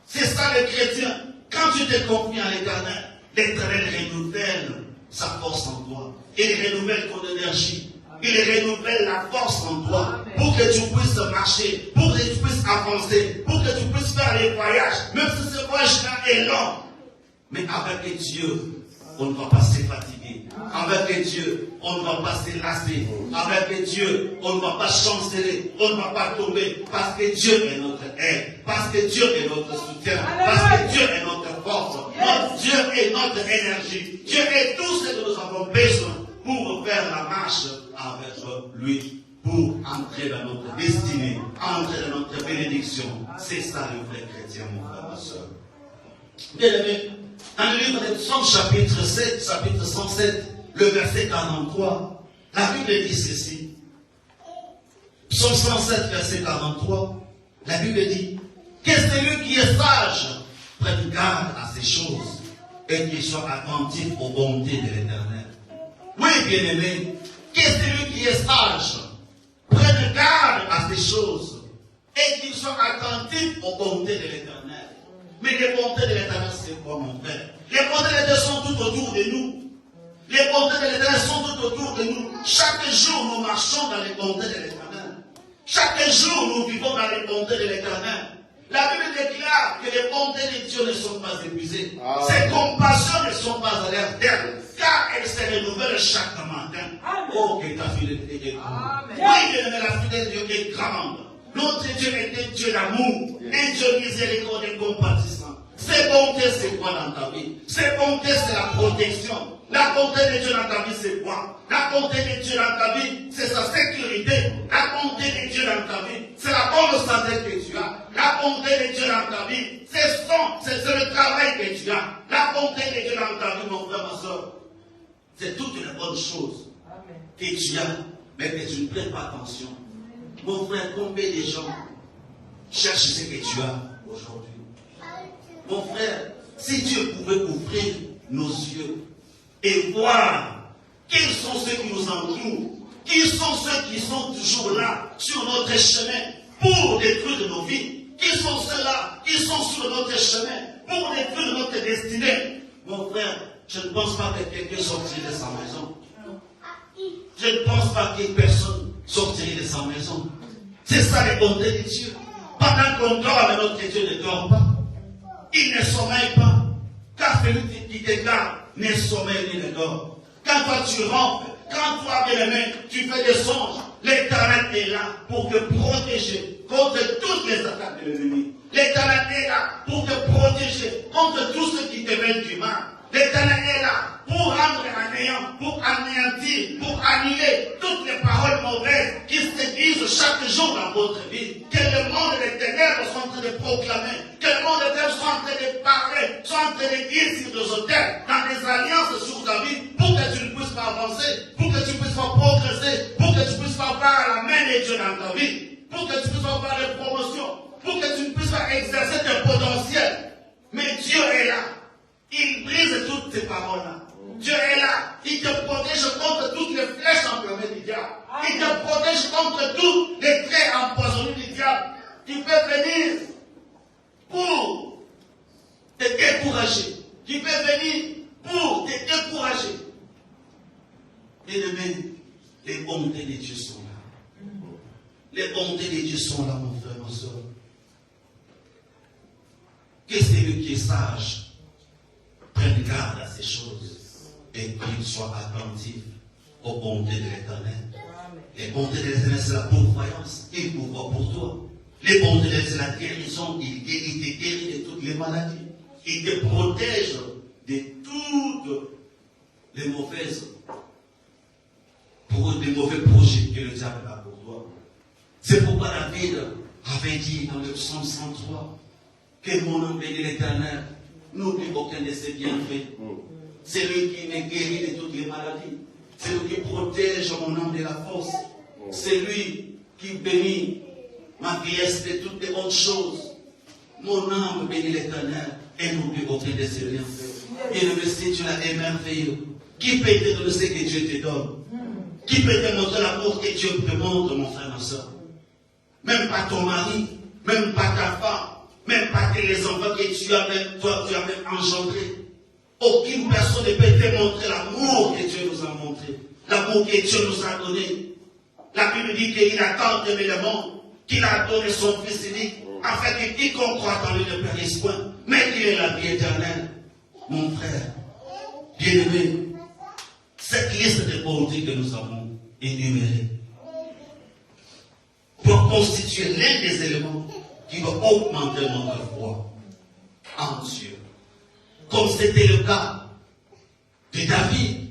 C'est ça le chrétien. Quand tu te confies à l'Éternel, l'Éternel renouvelle sa force en toi. Il renouvelle ton énergie. Il renouvelle la force en toi. Pour que tu puisses marcher, pour que tu puisses avancer, pour que tu puisses faire les voyages, même si ce voyage-là est long. Mais avec Dieu, on ne va pas se fatiguer. Avec Dieu, on ne va pas se lasser. Avec Dieu, on ne va pas chanceler. On ne va pas tomber. Parce que Dieu est notre aide. Parce que Dieu est notre soutien. Parce que Dieu est notre force. Notre Dieu est notre énergie. Dieu est tout ce que nous avons besoin pour faire la marche avec lui. Pour entrer dans notre destinée. Entrer dans notre bénédiction. C'est ça le vrai chrétien, mon frère, ma soeur. Bien aimé. Dans le livre de Psaume chapitre 7, chapitre 107, le verset 43, la Bible dit ceci. Psaume 107, verset 43, la Bible dit que celui qui est sage prenne garde à ces choses et qu'il soit attentif aux bontés de l'Éternel. Oui, bien-aimé, que celui qui est sage prenne garde à ces choses et qu'il soit attentif aux bontés de l'Éternel. Mais les bontés de l'Éternel, c'est quoi, mon frère? Les bontés de l'Éternel sont tout autour de nous. Les bontés de l'Éternel sont tout autour de nous. Chaque jour, nous marchons dans les bontés de l'Éternel. Chaque jour, nous vivons dans les bontés de l'Éternel. La Bible déclare que les bontés de Dieu ne sont pas épuisées. Ses compassions ne sont pas à l'air terme, car elles se renouvellent chaque matin. Amen. Oh, que ta fidélité est grande. Amen. Oui, bien aimé, la fidélité de Dieu est grande. Notre Dieu est un Dieu d'amour, un Dieu miséricorde et compatissant. Ses bontés, c'est quoi dans ta vie? Ses bontés, c'est la protection. La bonté de Dieu dans ta vie, c'est quoi? La bonté de Dieu dans ta vie, c'est sa sécurité. La bonté de Dieu dans ta vie, c'est la bonne santé que tu as. La bonté de Dieu dans ta vie, c'est le travail que tu as. La bonté de Dieu dans ta vie, mon frère, ma soeur, c'est toutes les bonnes choses que tu as, mais que tu ne prêtes pas attention. Mon frère, combien de gens cherchent ce que tu as aujourd'hui? Mon frère, si Dieu pouvait ouvrir nos yeux et voir quels sont ceux qui nous entourent, qui sont ceux qui sont toujours là sur notre chemin pour détruire nos vies, qui sont ceux-là qui sont sur notre chemin pour détruire notre destinée. Mon frère, je ne pense pas que quelqu'un sortirait de sa maison. Je ne pense pas que personne sortirait de sa maison. C'est ça les bontés de Dieu. Pendant qu'on dort, notre Dieu ne dort pas. Il ne sommeille pas. Car celui qui te garde ne sommeille ni ne dort. Quand toi tu rentres, quand toi, bien-aimé, tu fais des songes, l'Éternel est là pour te protéger contre toutes les attaques de l'ennemi. L'Éternel est là pour te protéger contre tout ce qui te met du mal. L'Éternel est là pour rendre anéant, pour anéantir, pour annuler toutes les paroles mauvaises qui se disent chaque jour dans votre vie. Que le monde des ténèbres soit en train de proclamer, que le monde des ténèbres soit en train de parler, soit en train de dire sur des hôtels, dans des alliances sur ta vie, pour que tu ne puisses pas avancer, pour que tu ne puisses pas progresser, pour que tu ne puisses pas voir la main de Dieu dans ta vie, pour que tu puisses pas avoir des promotions, pour que tu ne puisses pas exercer tes potentiels. Mais Dieu est là. Il brise toutes ces paroles-là. Dieu est là. Il te protège contre toutes les flèches enflammées du diable. Il te protège contre tous les traits empoisonnés du diable. Il peut venir pour te décourager. Il peut venir pour te décourager. Bien-aimé, les bontés de Dieu sont là. Les bontés de Dieu sont là, mon frère, ma soeur. Que celui qui est sage prenne garde à ces choses et qu'il soit attentif aux bontés de l'Éternel. Les bontés de l'Éternel, c'est la pourvoyance. Il pourvoit pour toi. Les bontés de l'Éternel, c'est la guérison. Il te guérit de toutes les maladies. Il te protège de toutes les mauvais projets que le diable a pour toi. C'est pourquoi David avait dit dans le psaume 103 que mon âme bénit l'Éternel. N'oublie aucun de ses bienfaits. C'est lui qui me guérit de toutes les maladies. C'est lui qui protège mon âme de la force. C'est lui qui bénit ma vieillesse de toutes les bonnes choses. Mon âme bénit l'Éternel et n'oublie aucun de ses liens. Et le Messie, tu l'as émerveillé. Qui peut te donner ce que Dieu te donne? Qui peut te montrer l'amour que Dieu te montre, mon frère, ma soeur? Même pas ton mari, même pas ta femme, même pas les enfants que tu as même, toi, tu as même engendrés. Aucune personne ne peut te montrer l'amour que Dieu nous a montré, l'amour que Dieu nous a donné. La Bible dit qu'il a tant aimé le monde, qu'il a donné son Fils unique, afin que quiconque croit en lui ne périsse point, mais qu'il ait la vie éternelle. Mon frère, bien-aimé, cette liste de bontés que nous avons énumérée pour constituer l'un des éléments qui va augmenter notre foi en Dieu. Comme c'était le cas de David.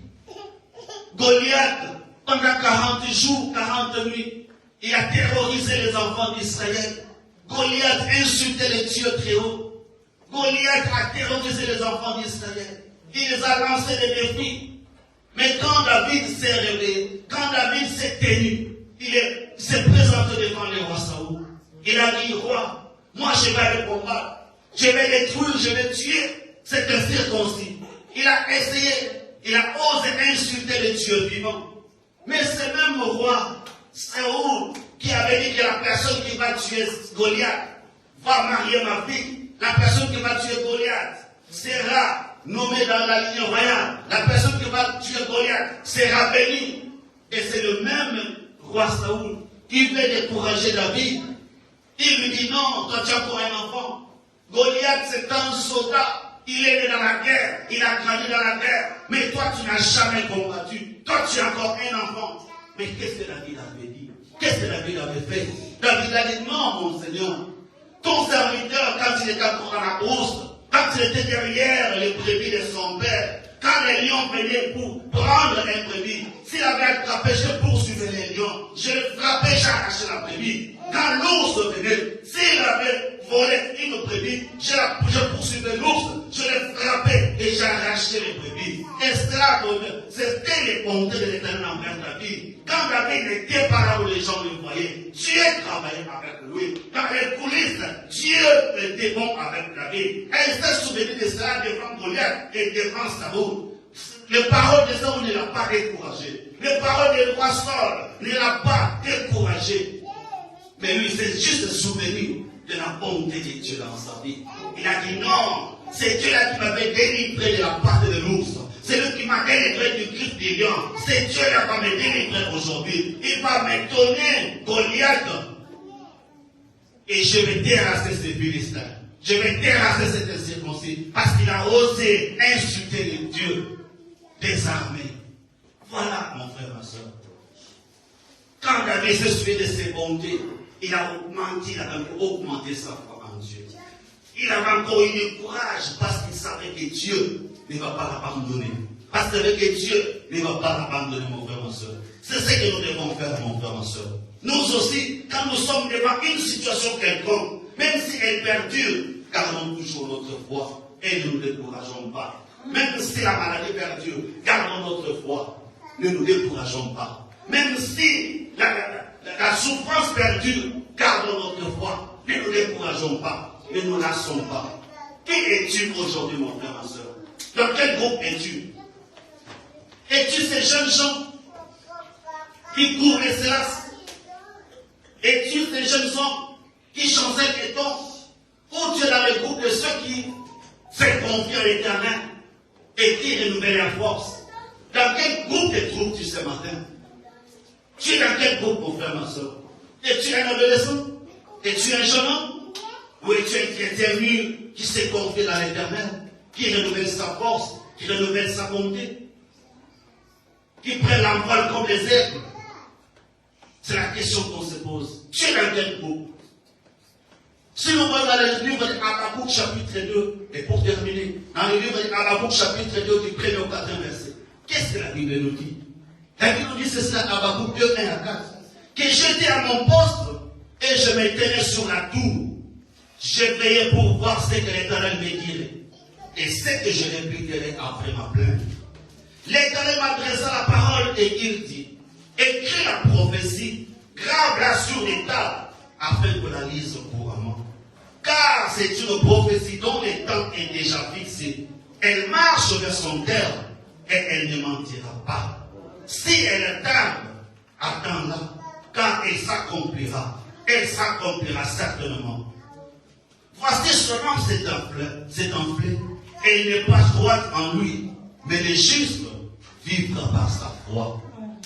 Goliath, pendant 40 jours, 40 nuits, il a terrorisé les enfants d'Israël. Goliath insultait les dieux très haut. Goliath a terrorisé les enfants d'Israël. Il les a lancé des défis. Mais quand David s'est réveillé, quand David s'est tenu, il s'est présenté devant le roi Saoul. Il a dit, roi, moi je vais le combattre. Je vais détruire, je vais tuer cet incirconcis. Il a essayé, il a osé insulter le Dieu vivant. Mais ce même roi Saoul qui avait dit que la personne qui va tuer Goliath va marier ma fille. La personne qui va tuer Goliath sera nommée dans la ligne royale. La personne qui va tuer Goliath sera bénie. Et c'est le même roi Saoul qui veut décourager David. Il lui dit non, toi tu as encore un enfant. Goliath c'est un soldat. Il est né dans la guerre, il a grandi dans la guerre. Mais toi tu n'as jamais combattu. Toi tu es encore un enfant. Mais qu'est-ce que David avait dit? Qu'est-ce que David avait fait? David a dit non mon Seigneur. Ton serviteur quand il était encore à la course, quand il était derrière les brebis de son père, quand les lions venaient pour prendre un brebis, s'il avait attrapé, je poursuivais les lions, je le frappais, j'arrachais la brebis. Quand l'ours venait, s'il avait volé une brebis, je poursuivais l'ours, je le frappais et j'arrachais les brebis. Et cela, c'était les bontés de l'Éternel envers David. Quand David n'était pas là où les gens le voyaient, Dieu travaillait avec lui. Dans les coulisses, Dieu était bon avec David. Et il s'est souvenu de cela devant Goliath et devant Saoul. Les paroles de Saoul ne l'a pas découragé. Les paroles de roi Saul ne l'a pas découragé. Mais lui, il s'est juste souvenu de la bonté de Dieu dans sa vie. Il a dit non, c'est Dieu-là qui m'avait délivré de la part de l'ours. C'est lui qui m'a délivré du cri des lions. C'est Dieu-là qui va me délivrer aujourd'hui. Il va me donner Goliath. Et je vais terrasser ces Philistins. Je vais terrasser cet incirconcis. Parce qu'il a osé insulter les dieux des armées. Voilà, mon frère, ma soeur. Quand David se souvient de ses bontés, il a augmenté sa foi en Dieu. Il avait encore eu le courage parce qu'il savait que Dieu ne va pas l'abandonner. Parce qu'il savait que Dieu ne va pas l'abandonner, mon frère, ma soeur. C'est ce que nous devons faire, mon frère, ma soeur. Nous aussi, quand nous sommes devant une situation quelconque, même si elle perdure, gardons toujours notre foi et ne nous décourageons pas. Même si la maladie perdure, gardons notre foi. Ne nous décourageons pas. Même si la souffrance perdure, gardons notre foi. Ne nous décourageons pas. Ne nous lassons pas. Qui es-tu aujourd'hui, mon frère, ma soeur? Dans quel groupe es-tu? Es-tu ces jeunes gens qui courent les célasses? Es-tu ces jeunes gens qui chancellent les tons? Ou tu es dans le groupe de ceux qui se confient à l'Éternel et qui renouvellent la force? Dans quel groupe te trouves-tu ce matin? Tu es dans quel groupe, mon frère, ma soeur? Es-tu un adolescent? Es-tu un jeune homme? Ou es-tu un chrétien mûr qui s'est confié dans l'Éternel, qui renouvelle sa force, qui renouvelle sa bonté, qui prend l'envol comme les aigles? C'est la question qu'on se pose. Tu es dans quel groupe? Si nous voyons dans le livre d'Habakkuk chapitre 2, et pour terminer, dans le livre d'Habakkuk chapitre 2 du 1er au 4e verset, qu'est-ce que la Bible nous dit? La Bible nous dit, c'est ça, Habakkuk 2, 1 à 4, que j'étais à mon poste et je me tenais sur la tour. Je veillais pour voir ce que l'Éternel me dirait et ce que je répliquerais après ma plainte. L'Éternel m'adressa la parole et il dit, écris la prophétie, grave-la sur les tables, afin qu'on la lise couramment. car c'est une prophétie dont le temps est déjà fixé. Elle marche vers son terme et elle ne mentira pas. Si elle tarde, attends-la, car elle s'accomplira. Elle s'accomplira certainement. Voici seulement cet enflé. Elle n'est pas droite en lui, mais le juste vivra par sa foi.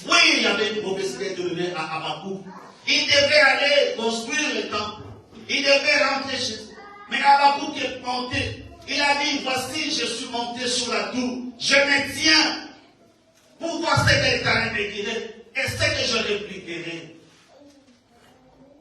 Oui, il y avait une prophétie qui est donnée à Habakkuk. Il devait aller construire le temple. Il devait rentrer chez lui. Mais Habakkuk est monté. Il a dit, voici, je suis monté sur la tour. Je me tiens pour voir ce que l'Éternel me dirait et ce que je répliquerai.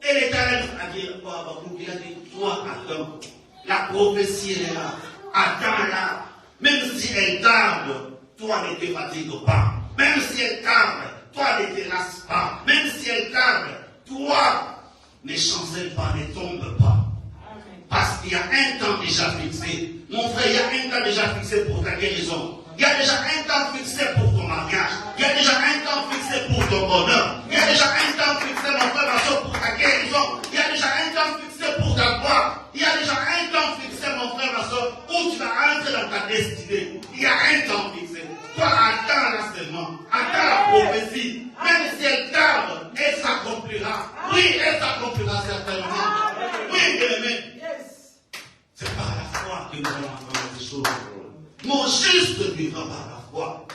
Et l'Éternel a dit à Habakkuk, il a dit, toi, attends. La prophétie est là. Attends-la. Même si elle tarde, toi ne te fatigue pas. Même si elle tarde, toi ne te lasses pas. Même si elle tarde, toi ne chancelle pas, ne tombe pas. Parce qu'il y a un temps déjà fixé. Mon frère, il y a un temps déjà fixé pour ta guérison. Il y a déjà un temps fixé pour ton mariage. Il y a déjà un temps fixé pour ton bonheur. Il y a déjà un temps fixé, mon frère, ma soeur, pour ta guérison. Il y a déjà un temps fixé pour ta gloire. Il y a déjà un temps fixé, mon frère, ma soeur, où tu vas entrer dans ta destinée. Il y a un temps fixé. Toi, attends-la seulement. Attends la prophétie. Même si elle tarde, elle s'accomplira. Oui, elle s'accomplira certainement. Oui, bien-aimé. C'est par la foi que nous allons entendre ces choses. Mon juste vivra par la foi.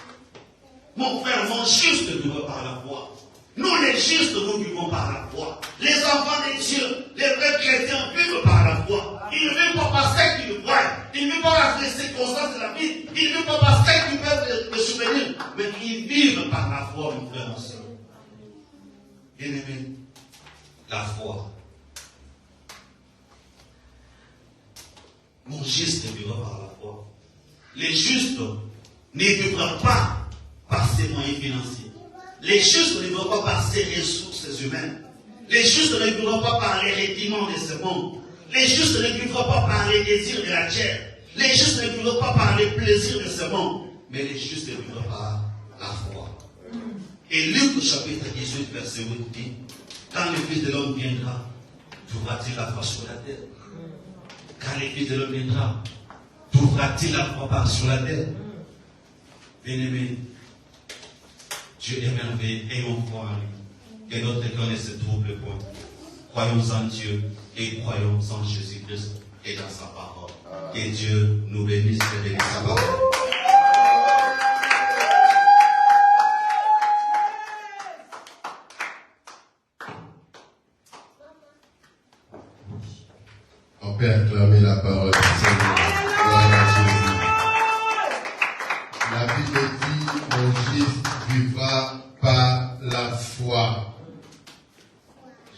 Mon frère, mon juste vivra par la foi. Nous, les justes, nous vivons par la foi. Les enfants de Dieu, les vrais chrétiens vivent par la foi. Ils ne vivent pas par ce qu'ils voient. Ils ne vivent pas par les circonstances de la vie. Ils ne vivent pas par ce qu'ils peuvent les souvenir. Mais ils vivent par la foi, mon frère, mon soeur. Bien-aimé, la foi. Mon juste vivra par la foi. Les justes ne vivront pas par ses moyens financiers. Les justes ne vivront pas par ses ressources humaines. Les justes ne vivront pas par les rudiments de ce monde. Les justes ne vivront pas par les désirs de la chair. Les justes ne vivront pas par les plaisirs de ce monde. Mais les justes vivront par la foi. Et Luc chapitre 18, verset 8 dit, quand le Fils de l'homme viendra, trouvera-t-il la foi sur la terre? Quand le Fils de l'homme viendra, trouvera-t-il la foi sur la terre? Bien-aimé, Dieu est merveilleux, ayons foi en lui. Que notre cœur ne se trouble point. Croyons en Dieu et croyons en Jésus-Christ et dans sa parole. Que Dieu nous bénisse et bénisse sa parole. On peut acclamer la parole du Seigneur. Gloire à Jésus. La Bible dit, mon juste vivra par la foi.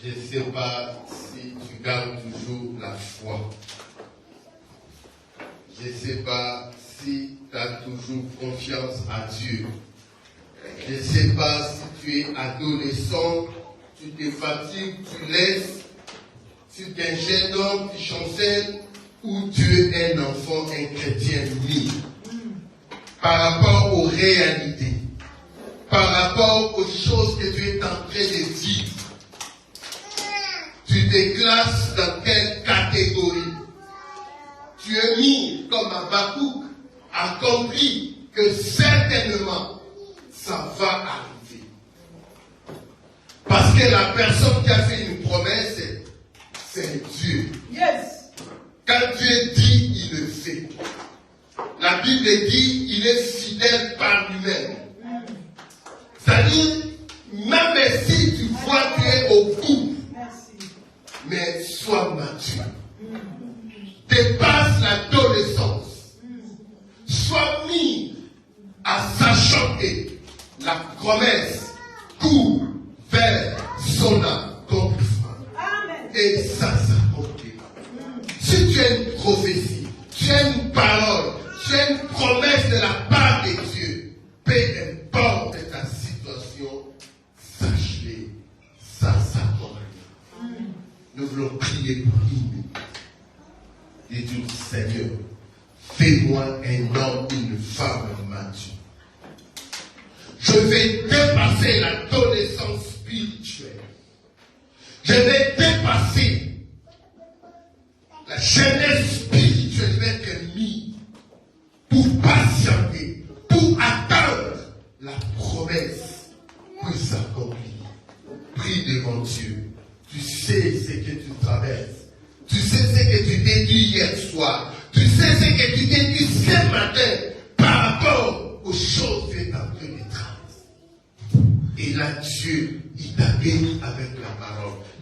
Je ne sais pas si tu gardes toujours la foi. Je ne sais pas si tu as toujours confiance à Dieu. Je ne sais pas si tu es adolescent, tu te fatigues, tu laisses. Si tu es un jeune homme qui chancelle ou tu es un enfant, un chrétien libre. Par rapport aux réalités, par rapport aux choses que tu es en train de vivre, tu te classes dans quelle catégorie? Tu es mis comme Habakkuk, a compris que certainement ça va arriver. Parce que la personne qui a fait une promesse, c'est Dieu. Yes. Quand Dieu dit, il le fait. La Bible dit, il est fidèle par lui-même. C'est-à-dire, même si tu vois que tu es au bout, mais sois mature. Dépasse l'adolescence. Sois mis à sachant que la promesse court vers son accomplissement. Et ça s'accomplira. Si tu as une prophétie, tu as une parole, tu as une promesse de la part de Dieu, peu importe ta situation, sache-le, ça s'accomplira. Nous voulons prier pour lui. Et dire, Seigneur, fais-moi un homme, une femme mature. Je vais dépasser l'adolescence spirituelle. Je vais dépasser la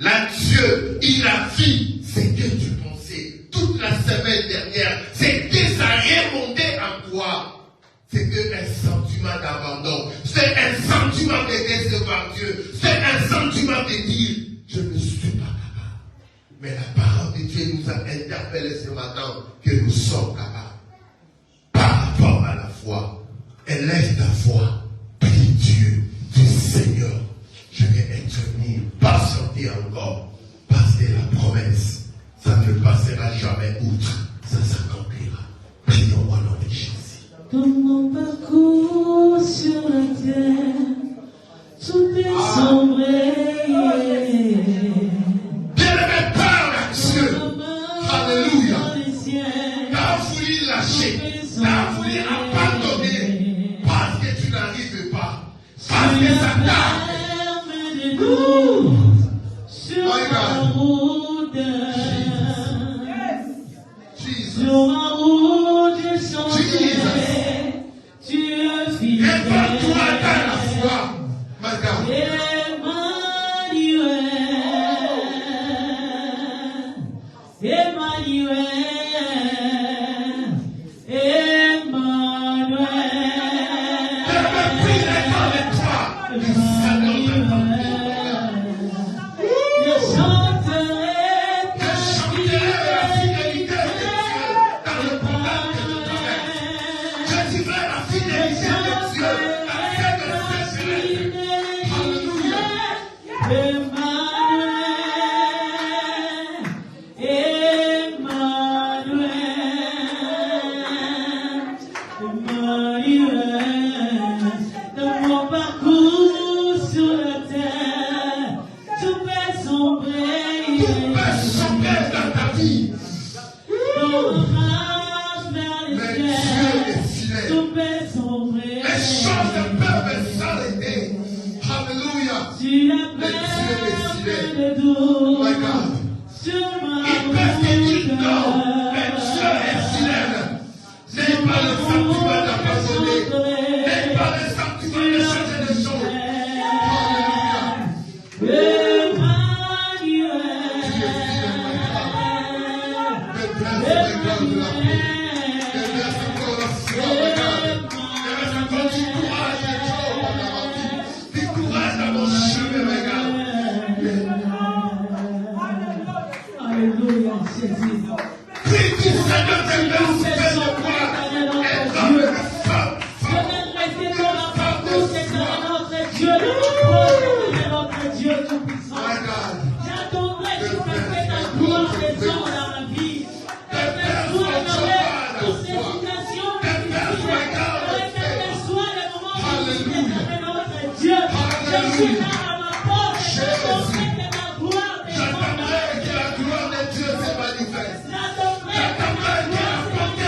Là, Dieu, il a vu ce que tu pensais toute la semaine dernière. C'est que ça remontait en toi. C'est un sentiment d'abandon. C'est un sentiment de décevoir Dieu. C'est un sentiment de dire, je ne suis pas capable. Mais la parole de Dieu nous a interpellés ce matin que nous sommes capables. Par rapport à la foi, élève ta foi, prie Dieu, dis Seigneur, je vais intervenir, patienter encore, parce que la promesse, ça ne passera jamais outre, ça s'accomplira. Prions au nom de Jésus. Dans mon parcours sur la terre, tout est sombré. Bien-aimé Père Dieu, alléluia. T'as voulu lâcher, t'as voulu abandonner, parce que tu n'arrives pas, parce que ça tarde. Sur ma route, sur ma route, je chanterai, tu es fidèle. Répare-toi dans la foi, madame. Emmanuel, J'attendrai que la gloire de Dieu se manifeste. J'attendrai que la bonté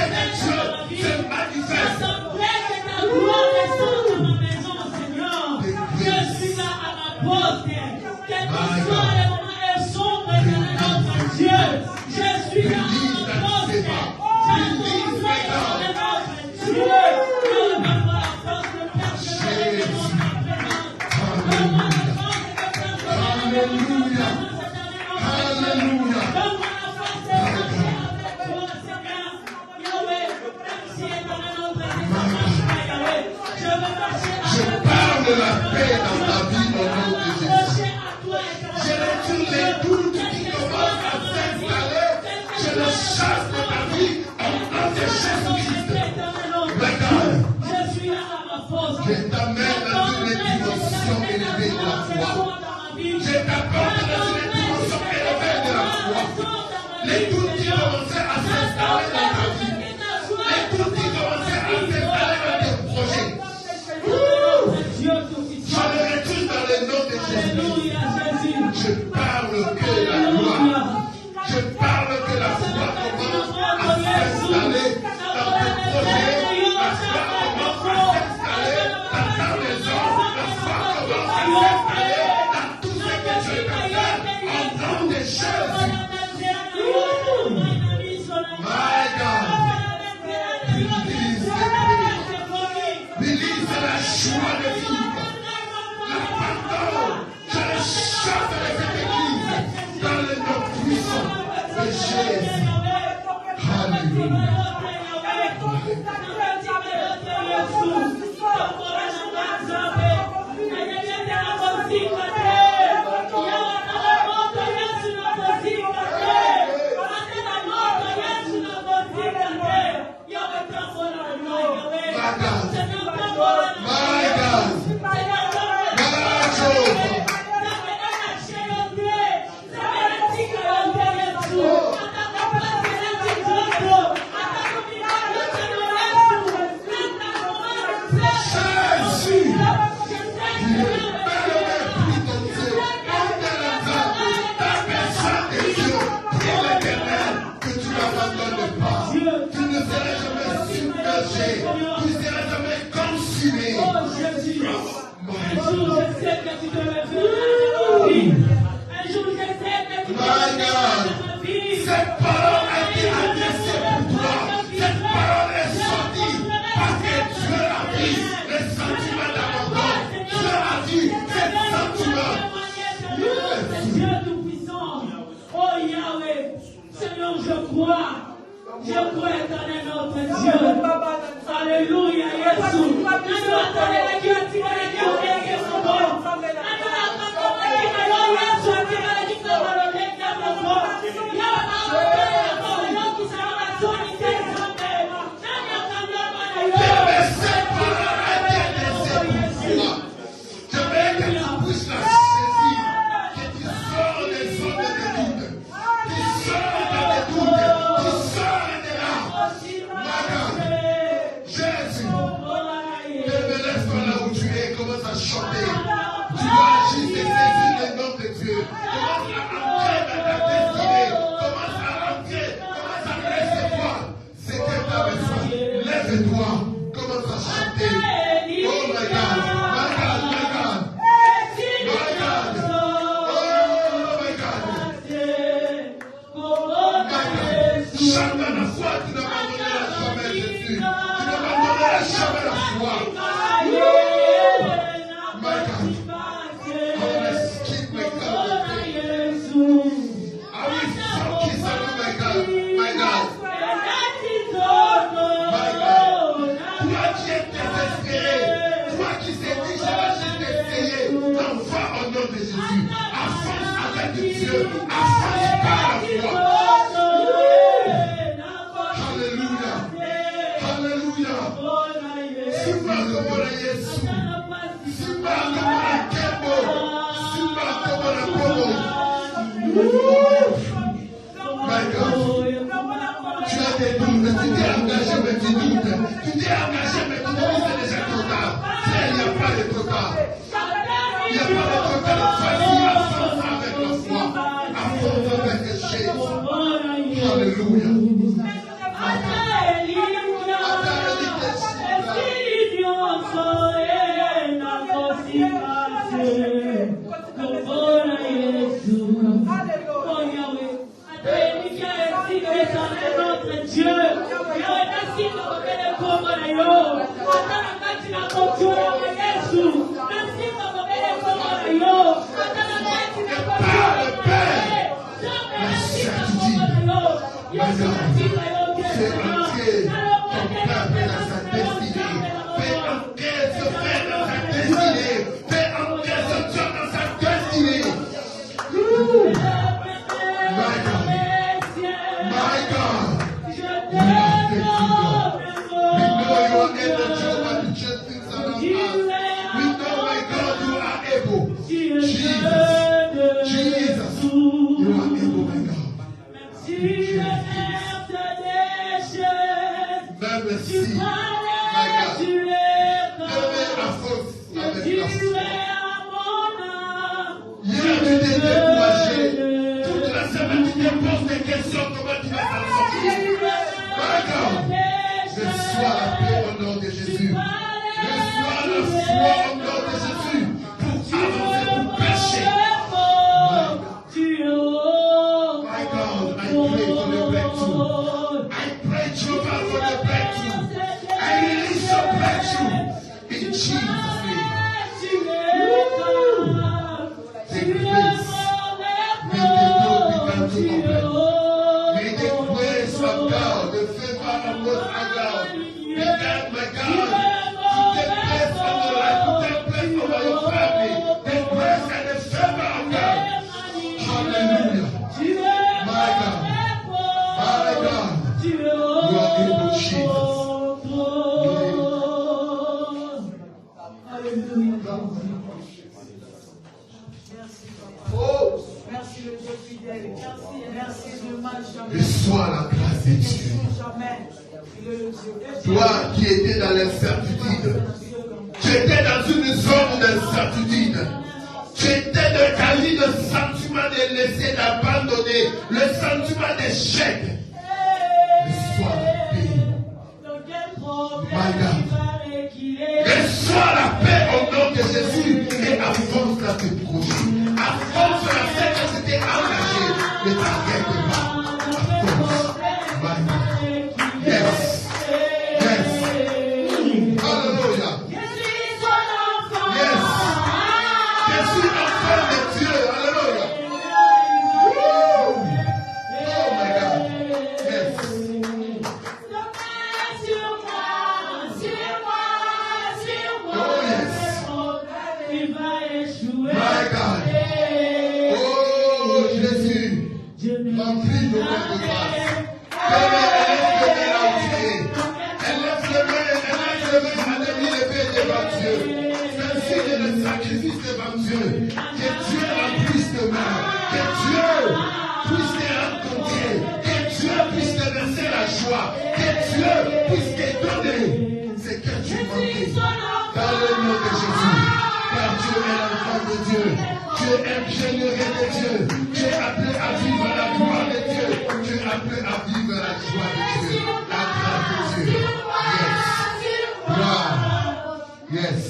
May the grace of God, the favor on both my God. Be God, my God. To take place on your life, to take place over your family. The grace and the favor of God. Hallelujah. My God. My God. You are able, Jesus. Oh. Merci le Dieu fidèle. Merci le mal jamais. Reçois la grâce de Dieu. Toi qui étais dans l'incertitude, tu étais dans une zone d'incertitude, tu étais dans ta vie le sentiment de laisser, d'abandonner, le sentiment d'échec. Reçois la paix. My God. Reçois la paix au nom de Jésus et avance à tes projets. Avance à ce que tu t'es engagé. Ne t'arrête pas. Avance. My God. Yes. Yes. Hallelujah. Yes. Je suis enfant de Dieu. Hallelujah. Oh my God. Yes. Oh yes. My God. Oh Jésus. Remplis nos mains de grâce. Elle lève les mains à demi-levées devant Dieu. C'est un signe de sacrifice devant Dieu. Que Dieu remplisse tes mains. Que Dieu puisse te rencontrer. Que Dieu puisse te verser la joie. Que Dieu puisse te donner ce que tu manquais. Dans le nom de Jésus. Car Dieu est l'enfant de Dieu. Tu es généreux de Dieu. Tu es appelé à vivre la gloire de Dieu. Tu es appelé à vivre la joie de Dieu. La grâce de Dieu. Yes. Gloire. Yes.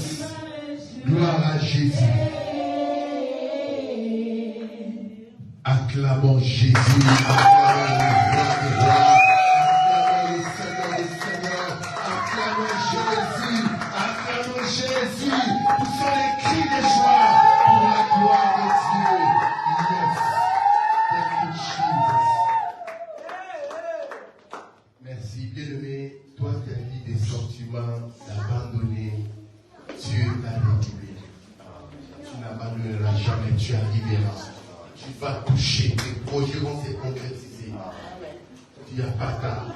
Gloire à Jésus. Acclamons Jésus. Acclamons le roi des rois. Acclamons le Seigneur des seigneurs. Acclamons Jésus. Acclamons Jésus. Poussons les cris de joie pour la gloire de Dieu. Yes. Thank you, Jesus. Merci, bien-aimé. Toi qui as dit des sentiments d'abandonner, Dieu t'a réglé. Tu n'abandonneras jamais, tu arriveras. Tu vas toucher, tes projets vont se concrétiser. Tu n'as pas tard.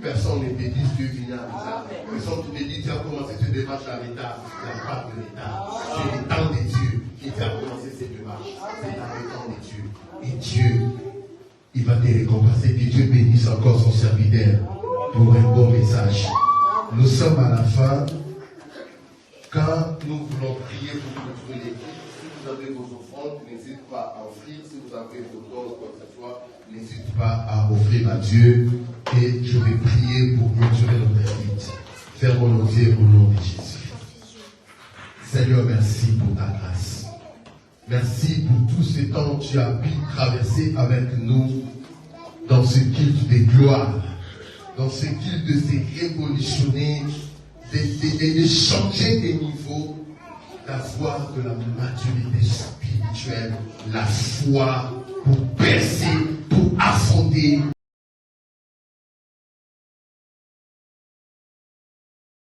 Personne ne te dit Dieu vient à l'État. Personne ne te dit tu as commencé cette démarche à l'État. Tu n'as pas de l'État. C'est le temps de Dieu qui t'a commencé cette démarche. C'est dans le temps de Dieu. Et Dieu, il va te récompenser. Que Dieu bénisse encore son serviteur pour un bon message. Nous sommes à la fin. Quand nous voulons prier pour construire l'équipe, si vous avez vos offrandes, n'hésitez pas à offrir. Si vous avez vos dons ou quoi que ce soit, n'hésitez pas à offrir à Dieu. Et je vais prier pour clôturer notre équipe. Fermons nos yeux au nom de Jésus. Seigneur, merci pour ta grâce. Merci pour tout ce temps que tu as pu traverser avec nous dans ce culte de gloire, dans ce culte de se révolutionner, de changer de niveau, d'avoir de la maturité spirituelle, la foi pour percer, pour affronter